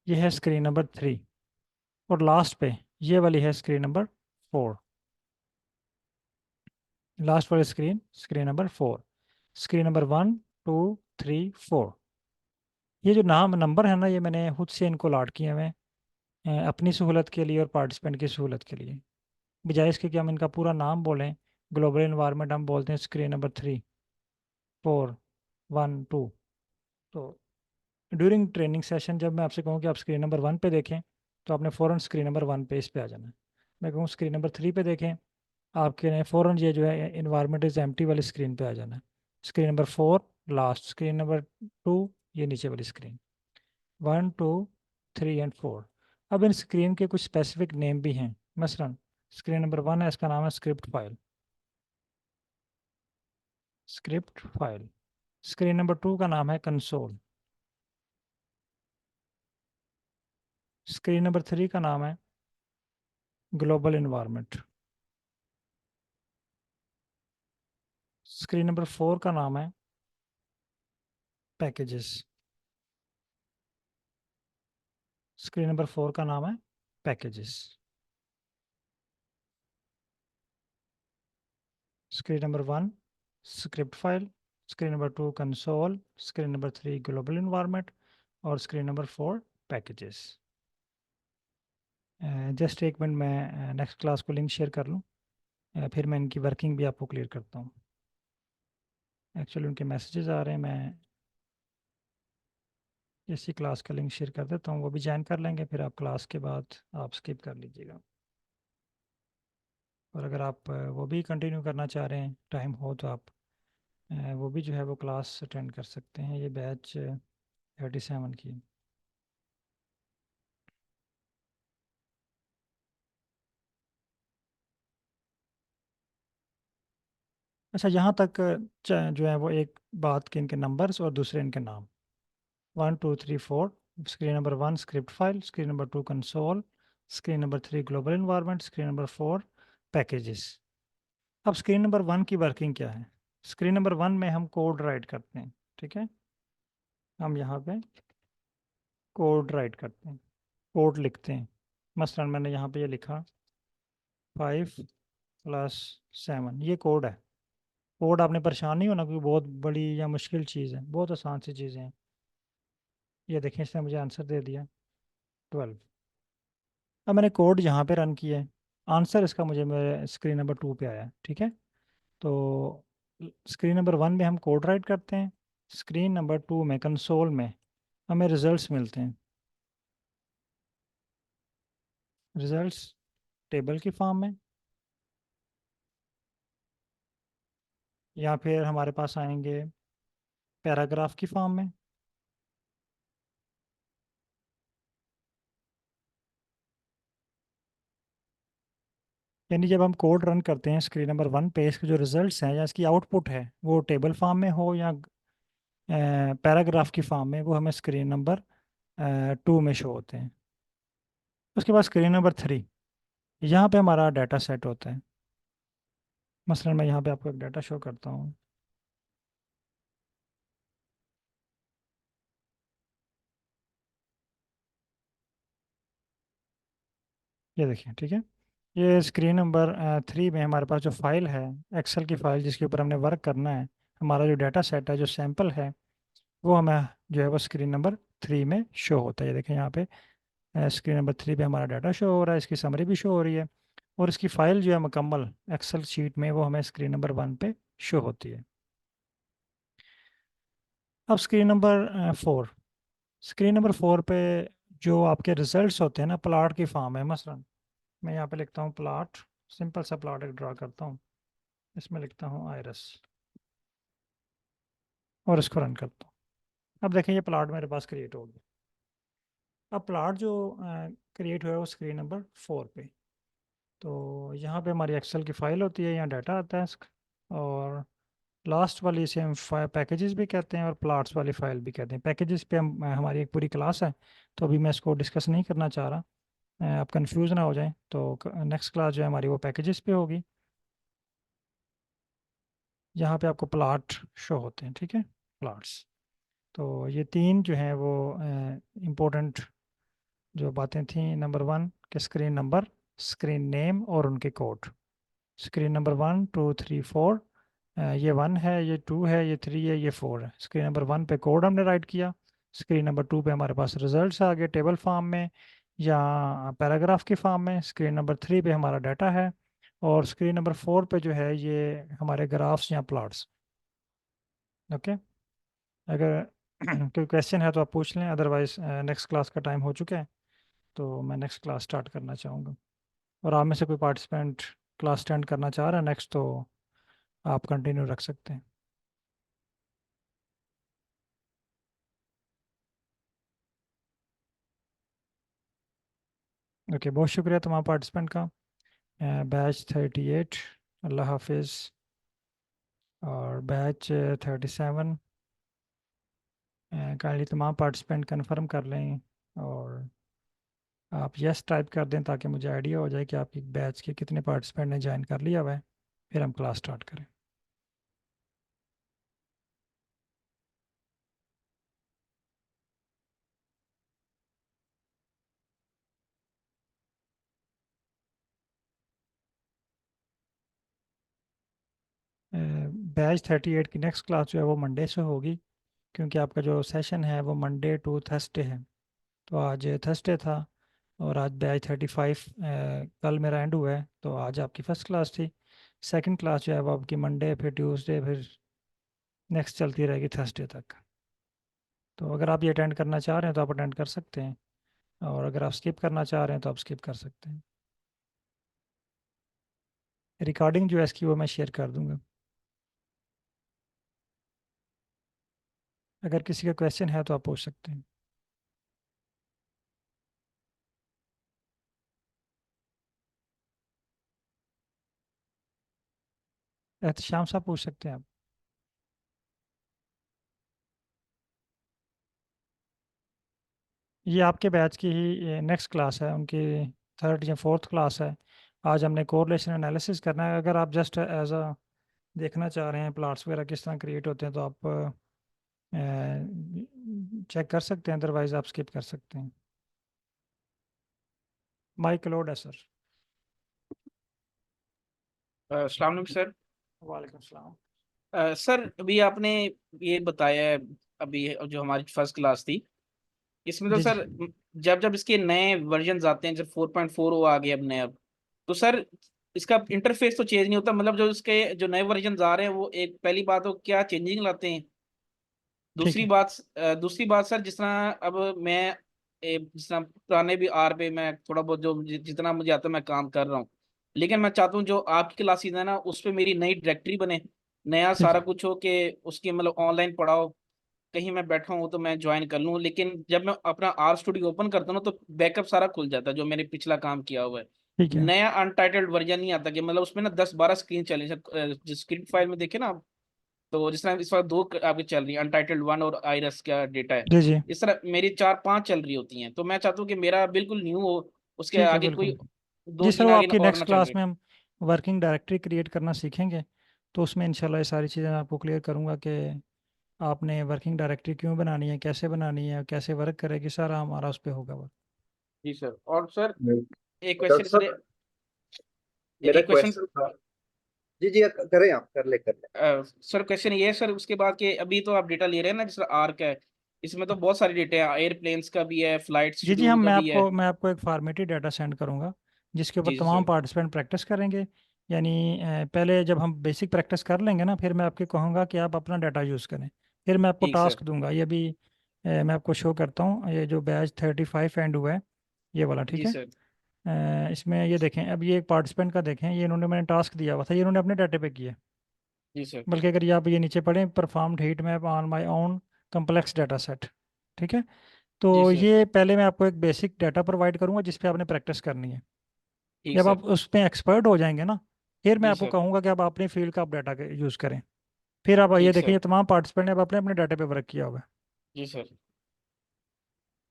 ये है स्क्रीन नंबर 3। और लास्ट पे ये वाली है स्क्रीन नंबर 4। लास्ट वाली screen, screen number 4। Screen number 1, 2, 3, 4। ये जो नाम नंबर है ना, ये मैंने खुद से इनको लाट किए हुए हैं, अपनी सहूलत के लिए और पार्टिसिपेंट की सहूलत के लिए। बजाय इसके कि हम इनका पूरा नाम बोलें, ग्लोबल इन्वायरमेंट हम बोलते हैं स्क्रीन नंबर 3, 4, 1 2। तो ड्यूरिंग ट्रेनिंग सेशन जब मैं आपसे कहूँ कि आप स्क्रीन नंबर 1 पे देखें तो आपने फ़ौरन स्क्रीन नंबर 1 पे इस पे आ जाना है। मैं कहूँ स्क्रीन नंबर 3 पे देखें, आपके ने फ़ौरन ये जो है इन्वायरमेंट इज़ एम्प्टी वाली स्क्रीन पे आ जाना है। Screen number 4 last, screen number 2 ये नीचे वाली स्क्रीन। 1 2 3 एंड 4। अब इन स्क्रीन के कुछ स्पेसिफिक नेम भी हैं। मसलन स्क्रीन नंबर 1 है, इसका नाम है script file, script file. Screen number 2 का नाम है कंसोल। स्क्रीन नंबर 3 का नाम है ग्लोबल इन्वायरमेंट। स्क्रीन नंबर 4 का नाम है पैकेजेस। स्क्रीन नंबर 4 का नाम है packages. Screen number 1 script file, screen number 2 console, screen number 3 global environment और स्क्रीन नंबर 4 पैकेजेस। जस्ट एक मिनट, मैं नेक्स्ट क्लास को लिंक शेयर कर लूँ, फिर मैं इनकी वर्किंग भी आपको क्लियर करता हूँ। एक्चुअली उनके मैसेजेस आ रहे हैं, मैं इसी क्लास का लिंक शेयर कर देता हूँ, वो भी ज्वाइन कर लेंगे, फिर आप क्लास के बाद आप स्किप कर लीजिएगा। और अगर आप वो भी कंटिन्यू करना चाह रहे हैं, टाइम हो तो आप वो भी जो है वो क्लास अटेंड कर सकते हैं। ये बैच 37 की। अच्छा, यहाँ तक जो है वो एक बात के इनके नंबर्स और दूसरे इनके नाम। 1 2 3 4। Screen number 1 script file, screen number 2 console, screen number 3 global environment, screen number 4 packages. अब स्क्रीन नंबर 1 की वर्किंग क्या है? स्क्रीन नंबर 1 में हम कोड राइट करते हैं, ठीक है। हम यहाँ पे कोड राइट करते हैं, कोड लिखते हैं। मसलन मैंने यहाँ पे ये लिखा 5+7, ये कोड है। कोड आपने परेशान नहीं होना, क्योंकि बहुत बड़ी या मुश्किल चीज़ है, बहुत आसान सी चीज़ें हैं। ये देखें, इसने मुझे आंसर दे दिया 12। अब मैंने कोड यहाँ पे रन किया है, आंसर इसका मुझे मेरे स्क्रीन नंबर 2 पे आया है, ठीक है। तो स्क्रीन नंबर 1 में हम कोड राइट करते हैं, स्क्रीन नंबर 2 में कंसोल में हमें रिजल्ट्स मिलते हैं। रिजल्ट्स टेबल की फॉर्म में, या फिर हमारे पास आएंगे पैराग्राफ की फॉर्म में। यानी जब हम कोड रन करते हैं स्क्रीन नंबर 1 पे, इसके जो रिजल्ट्स हैं या इसकी आउटपुट है वो टेबल फॉर्म में हो या पैराग्राफ की फॉर्म में, वो हमें स्क्रीन नंबर 2 में शो होते हैं। उसके बाद स्क्रीन नंबर 3, यहाँ पे हमारा डाटा सेट होता है। मसलन मैं यहाँ पे आपको एक डाटा शो करता हूँ। ये देखिए, ठीक है। ये स्क्रीन नंबर 3 में हमारे पास जो फाइल है, एक्सेल की फाइल जिसके ऊपर हमने वर्क करना है, हमारा जो डाटा सेट है, जो सैंपल है, वो हमें जो है वो स्क्रीन नंबर 3 में शो होता है। ये देखें यहाँ पे स्क्रीन नंबर 3 पे हमारा डाटा शो हो रहा है, इसकी समरी भी शो हो रही है, और इसकी फाइल जो है मुकम्मल एक्सेल शीट में वो हमें स्क्रीन नंबर 1 पे शो होती है। अब स्क्रीन नंबर 4, स्क्रीन नंबर 4 पे जो आपके रिजल्ट्स होते हैं ना, प्लाट की फॉर्म है। मसलन मैं यहाँ पे लिखता हूँ प्लाट, सिंपल सा प्लाट एक ड्रा करता हूँ, इसमें लिखता हूँ आयरस और इसको रन करता हूँ। अब देखें ये प्लाट मेरे पास क्रिएट हो गया। अब प्लाट जो क्रिएट हुआ है वो स्क्रीन नंबर 4 पे। तो यहाँ पे हमारी एक्सेल की फाइल होती है, यहाँ डाटा आता है और लास्ट वाली इसे हम पैकेजेस भी कहते हैं और प्लाट्स वाली फाइल भी कहते हैं। पैकेजेस पे हम हमारी एक पूरी क्लास है, तो अभी मैं इसको डिस्कस नहीं करना चाह रहा, आप कंफ्यूज ना हो जाएं। तो नेक्स्ट क्लास जो है हमारी वो पैकेजेस पे होगी। यहाँ पे आपको प्लाट शो होते हैं, ठीक है, प्लाट्स। तो ये तीन जो हैं वो इम्पोर्टेंट जो बातें थी। नंबर 1 के स्क्रीन नंबर, स्क्रीन नेम और उनके कोड। स्क्रीन नंबर 1 2 3 4, ये 1 है, ये 2 है, ये 3 है, ये 4 है। स्क्रीन नंबर 1 पे कोड हमने राइट किया, स्क्रीन नंबर 2 पे हमारे पास रिजल्ट्स आ गए टेबल फॉर्म में या पैराग्राफ की फॉर्म में, स्क्रीन नंबर 3 पे हमारा डाटा है, और स्क्रीन नंबर 4 पे जो है ये हमारे ग्राफ्स या प्लॉट्स। ओके। अगर कोई क्वेश्चन है तो आप पूछ लें, अदरवाइज नेक्स्ट क्लास का टाइम हो चुका है, तो मैं नेक्स्ट क्लास स्टार्ट करना चाहूँगा। और आप में से कोई पार्टिसिपेंट क्लास अटेंड करना चाह रहा है नेक्स्ट, तो आप कंटिन्यू रख सकते हैं। ओके, बहुत शुक्रिया तमाम पार्टिसिपेंट का। बैच 38 अल्लाह हाफिज़, और बैच 37 काइंडली तमाम पार्टिसिपेंट कंफर्म कर लें और आप यस टाइप कर दें ताकि मुझे आइडिया हो जाए कि आपकी बैच के कितने पार्टिसिपेंट ने ज्वाइन कर लिया हुआ है, फिर हम क्लास स्टार्ट करें। बैच 38 की नेक्स्ट क्लास जो है वो मंडे से होगी, क्योंकि आपका जो सेशन है वो मंडे टू थर्सडे है। तो आज थर्सडे था और आज बैच 35 कल मेरा एंड हुआ है, तो आज आपकी फ़र्स्ट क्लास थी। सेकंड क्लास जो है वो आपकी मंडे, फिर ट्यूसडे, फिर नेक्स्ट चलती रहेगी थर्सडे तक। तो अगर आप ये अटेंड करना चाह रहे हैं तो आप अटेंड कर सकते हैं, और अगर आप स्किप करना चाह रहे हैं तो आप स्किप कर सकते हैं। रिकॉर्डिंग जो है इसकी वो मैं शेयर कर दूंगा। अगर किसी का क्वेश्चन है तो आप पूछ सकते हैं। एहतशाम साहब पूछ सकते हैं आप। ये आपके बैच की ही नेक्स्ट क्लास है, उनकी थर्ड या फोर्थ क्लास है। आज हमने कोरिलेशन एनालिसिस करना है। अगर आप जस्ट एज अ देखना चाह रहे हैं प्लॉट्स वगैरह किस तरह क्रिएट होते हैं, तो आप चेक कर सकते हैं, अदरवाइज आप स्किप कर सकते हैं। माइक लोड है सर। अस्सलाम वालेकुम सर। वालेकुम सलाम। सर अभी आपने ये बताया है, अभी जो हमारी फर्स्ट क्लास थी इसमें तो जी जी। सर जब जब इसके नए वर्जन आते हैं, जब 4.4 वो आ गए अब नए, अब तो सर इसका इंटरफेस तो चेंज नहीं होता, मतलब जो इसके जो नए वर्जन आ रहे हैं वो एक पहली बात हो क्या चेंजिंग लाते हैं। ठीक है। दूसरी बात सर, जिस तरह अब मैं जिस तरह पुराने भी आर पे मैं थोड़ा बहुत जो जितना मुझे आता है मैं काम कर रहा हूँ, लेकिन मैं चाहता हूँ जो आपकी क्लासेस है ना उस पे मेरी नई डायरेक्टरी बने, नया ठीक सारा है। कुछ हो कि उसकी मतलब ऑनलाइन पढ़ाओ, कहीं मैं बैठा हूँ तो मैं ज्वाइन कर लूँ, लेकिन जब मैं अपना आर स्टूडियो ओपन करता हूँ ना तो बैकअप सारा खुल जाता है जो मैंने पिछला काम किया हुआ है। ठीक है। नया अनटाइटल्ड वर्जन नहीं आता कि मतलब उसमें ना 10-12 स्क्रीन चले, जो स्क्रिप्ट फाइल में देखे ना आप, तो जिस तरह इस बार दो आपकी चल रही है, अनटाइटल्ड 1 और आइरस का डेटा है, जी जी। इस तरह मेरी 4-5 चल रही होती हैं, तो मैं चाहता हूँ कि मेरा बिल्कुल न्यू हो, उसके ठीक है आगे बिल्कुल। कोई दो जी सर, तीन वो आगे आपकी और नेक्स्ट ना चल क्लास रही। में हम वर्किंग डायरेक्टरी क्रिएट करना सीखेंगे, तो उसमें इंशाल्लाह ये सारी चीज़ें मैं आपको क्लियर करूँगा कि आपने वर्किंग डायरेक्टरी क्यों बनानी है, कैसे बनानी है, कैसे वर्क करेगी, सारा हमारा उस पर होगा वर्क। जी सर। और सर एक डॉक्टर क्वेश्चन सर, साहब, मेरा एक क्वेश्चन क्वेश्चन था। जी जी, करें, आप कर ले। सर क्वेश्चन ये है सर, उसके बाद के अभी तो आप डेटा ले रहे हैं ना जिस तरह आर्क है, इसमें तो बहुत सारी डेटा है, एयरप्लेन्स का भी है, फ्लाइट जी जी, हम शेड्यूल का भी है। मैं आपको एक फार्मेटेड डाटा सेंड करूँगा जिसके ऊपर जी जी तमाम सर। पार्टिसिपेंट प्रैक्टिस करेंगे। यानी पहले जब हम बेसिक प्रैक्टिस कर लेंगे ना, फिर मैं आपके कहूँगा कि आप अपना डाटा यूज़ करें। फिर मैं आपको ठीक सर। टास्क दूंगा। ये भी मैं आपको शो करता हूँ, ये जो बैच 35 एंड हुआ है, ये वाला, ठीक जी है। सर। इसमें ये देखें, अब ये एक पार्टिसिपेंट का देखें, ये इन्होंने मैंने टास्क दिया हुआ था, ये इन्होंने अपने डाटे पे किया। जी सर। बल्कि अगर ये आप ये नीचे पढ़ें, performed heat map on my own complex data set, ठीक है। तो जी सर। ये पहले मैं आपको एक बेसिक डाटा प्रोवाइड करूंगा जिस पे आपने प्रैक्टिस करनी है। ठीक जब सर। आप उस पे एक्सपर्ट हो जाएंगे ना, फिर मैं जी आपको सर। कहूंगा कि आप अपनी फील्ड का आप डाटा यूज़ करें। फिर आप ये ठीक देखिए, सर। ये तमाम पार्टिसिपेंट ने अब अपने अपने डाटा पे वर्क किया होगा, जी सर।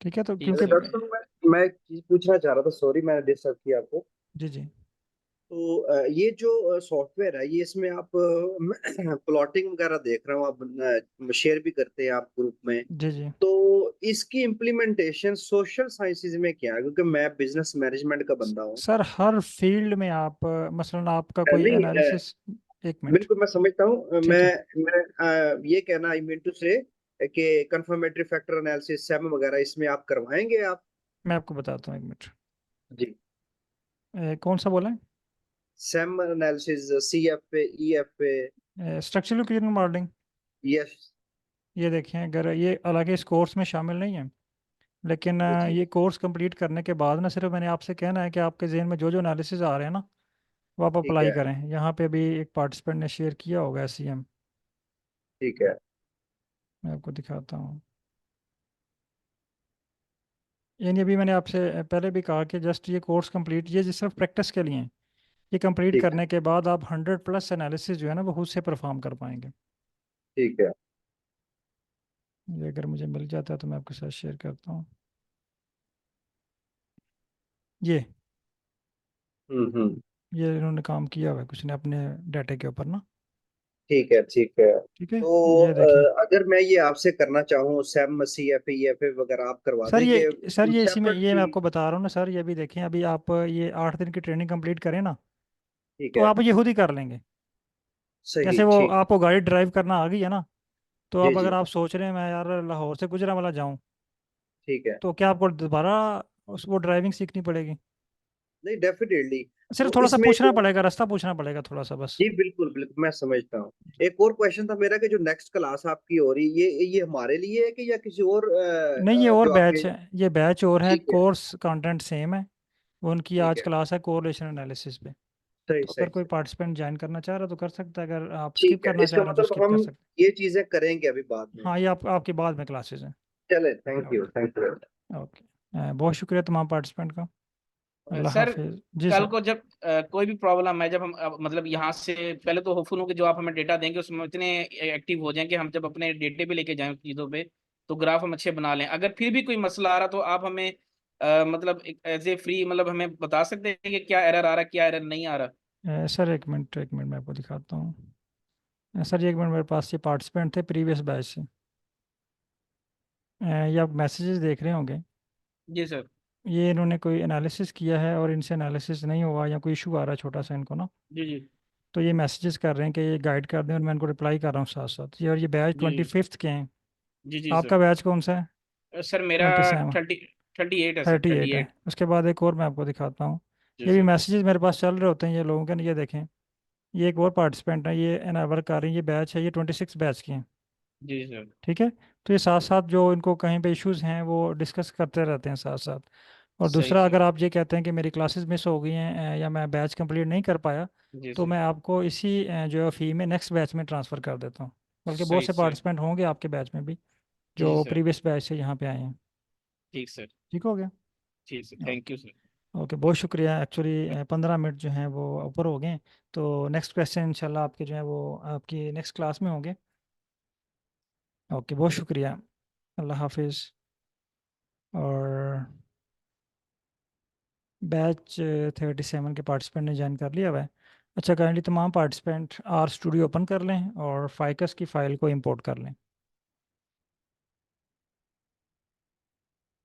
ठीक है। तो ठीक क्योंकि सर। डॉक्टर साहब, मैं एक चीज पूछना चाह रहा था, सॉरी मैंने डिस्टर्ब किया आपको। जी जी। तो ये जो सॉफ्टवेयर है, ये इसमें आप प्लॉटिंग वगैरह देख रहा हूँ, आप शेयर भी करते हैं आप ग्रुप में। जी जी। तो इसकी इम्प्लीमेंटेशन सोशल साइंसेज में क्या है, क्योंकि मैं बिजनेस मैनेजमेंट का बंदा हूँ। सर हर फील्ड में आप मसलन आपका कोई नहीं, एनालिसिस। एक मिनट। बिल्कुल मैं समझता हूँ। ठीक है, मैं ये कहना, आई मीन टू से कि कंफर्मेटरी फैक्टर एनालिसिस, सेम वगैरह इसमें आप करवाएंगे आप? मैं आपको बताता हूँ, एक मिनट। जी। कौन सा बोला सेम एनालिसिस, CFA, EFA। है? Structural clearing modelling. यस। ये देखें, अगर ये हालांकि इस कोर्स में शामिल नहीं है, लेकिन जी ये कोर्स कंप्लीट करने के बाद ना सिर्फ मैंने आपसे कहना है कि आपके जहन में जो जो एनालिसिस आ रहे हैं ना, वो आप ठीक अप्लाई है। करें। यहाँ पे भी एक पार्टिसिपेंट ने शेयर किया होगा SEM, ठीक है। मैं आपको दिखाता हूँ। यानी अभी मैंने आपसे पहले भी कहा कि जस्ट ये कोर्स कंप्लीट, ये सिर्फ प्रैक्टिस के लिए है। ये कंप्लीट ठीक है। करने के बाद आप 100+ एनालिसिस जो है ना वो खुद से परफॉर्म कर पाएंगे। ठीक है। ये अगर मुझे मिल जाता है तो मैं आपके साथ शेयर करता हूँ। ये हम्म। ये इन्होंने काम किया हुआ है कुछ ने अपने डाटा के ऊपर ना। ठीक है। ठीक है। ठीक है, तो ये देखें। अगर मैं ये आपसे करना चाहूँ सैम CFA वगैरह आप करवा देंगे सर ये इसी में सेपरेट ये मैं फी? आपको बता रहा हूँ ना सर, ये भी देखें, अभी आप ये 8 दिन की ट्रेनिंग कंप्लीट करें ना, ठीक तो है। आप ये खुद ही कर लेंगे। सही। जैसे वो ठीक। आपको गाड़ी ड्राइव करना आ गई है ना, तो जी अब जी। अगर आप सोच रहे हैं मैं यार लाहौर से गुजरांवाला जाऊँ, ठीक है। तो क्या आपको दोबारा वो ड्राइविंग सीखनी पड़ेगी? नहीं, डेफिनेटली। सिर्फ तो थोड़ा सा इसमें पूछना जो, पड़ेगा, रास्ता पूछना पड़ेगा थोड़ा सा बस। जी बिल्कुल बिल्कुल मैं समझता हूँ। एक और क्वेश्चन था मेरा कि जो नेक्स्ट क्लास आपकी हो रही ये हमारे लिए है कि या किसी और नहीं, ये और जो बैच आपके? है, ये बैच और है, ठीक है। कोर्स कंटेंट सेम है। उनकी ठीक आज है। क्लास है कोरिलेशन एनालिसिस पे। सही तो सही अगर कोई सही। पार्टिसिपेंट ज्वाइन करना चाह रहा है तो कर सकता है, अगर आप स्किप ठीक है, करना चाह इसका रहे हैं तो मतलब स्किप कर हम सकते ये चीजें करेंगे अभी बाद हैं। में। हाँ, ये आपकी बाद में क्लासेस हैं। चले, thank you okay. Thank you. Okay, बहुत शुक्रिया तमाम पार्टिसिपेंट का। अल्लाह सर हाफिज़। जी कल सर। को जब कोई भी प्रॉब्लम है, जब हम मतलब यहाँ से पहले तो होपफुल हूँ कि जो आप हमें डेटा देंगे उसमें इतने एक्टिव हो जाएं कि हम जब अपने डेटे पे लेके जाएं उस चीज़ों पे, तो ग्राफ हम अच्छे बना लें। अगर फिर भी कोई मसला आ रहा तो आप हमें मतलब एज ए फ्री मतलब हमें बता सकते हैं कि क्या एरर आ रहा है, क्या एरर नहीं आ रहा। सर एक मिनट मैं आपको दिखाता हूँ। सर ये एक मिनट, मेरे पास ये पार्टिसिपेंट थे प्रीवियस बैच से। ये आप मैसेजेस देख रहे होंगे। जी सर। ये इन्होंने कोई एनालिसिस किया है और इनसे एनालिसिस नहीं हुआ या कोई इशू आ रहा है छोटा सा इनको ना, जी जी। तो ये मैसेजेस कर रहे हैं कि ये गाइड कर दें, और मैं इनको रिप्लाई कर रहा हूँ साथ साथ। ये और ये बैच जी 25th के हैं। जी जी सर। आपका बैच कौन सा है? सर मेरा 27। 38 है सर, 38 है। 38। उसके बाद एक और मैं आपको दिखाता हूँ। जी ये भी सर। मैसेजेस मेरे पास चल रहे होते हैं ये लोगों के, ये देखें। ये एक और पार्टिसिपेंट है, ये एनावर कर रही है, ये बैच है, ये 26 बैच की हैं। जी सर। ठीक है। तो ये साथ साथ जो इनको कहीं पे इश्यूज हैं वो डिस्कस करते रहते हैं साथ साथ। और सही दूसरा, सर। अगर आप ये कहते हैं कि मेरी क्लासेस मिस हो गई हैं या मैं बैच कंप्लीट नहीं कर पाया, जी तो सर। मैं आपको इसी जो है फी में नेक्स्ट बैच में ट्रांसफ़र कर देता हूँ। बल्कि बहुत सही से सर। पार्टिसिपेंट होंगे आपके बैच में भी जी जी जो सर। प्रीवियस बैच से यहाँ पे आए हैं। ठीक सर। ठीक हो गया। ठीक sir, thank okay. You sir. Okay, बहुत शुक्रिया। एक्चुअली 15 मिनट जो हैं वो ऊपर हो गए हैं। तो नेक्स्ट क्वेश्चन इंशाल्लाह आपके जो है वो आपकी नेक्स्ट क्लास में होंगे। ओके, बहुत शुक्रिया। अल्लाह हाफिज़। और बैच 37 के पार्टिसिपेंट ने ज्वाइन कर लिया हुआ है। अच्छा, काइंडली तमाम पार्टिसिपेंट आर स्टूडियो ओपन कर लें और फाइकस की फ़ाइल को इंपोर्ट कर लें।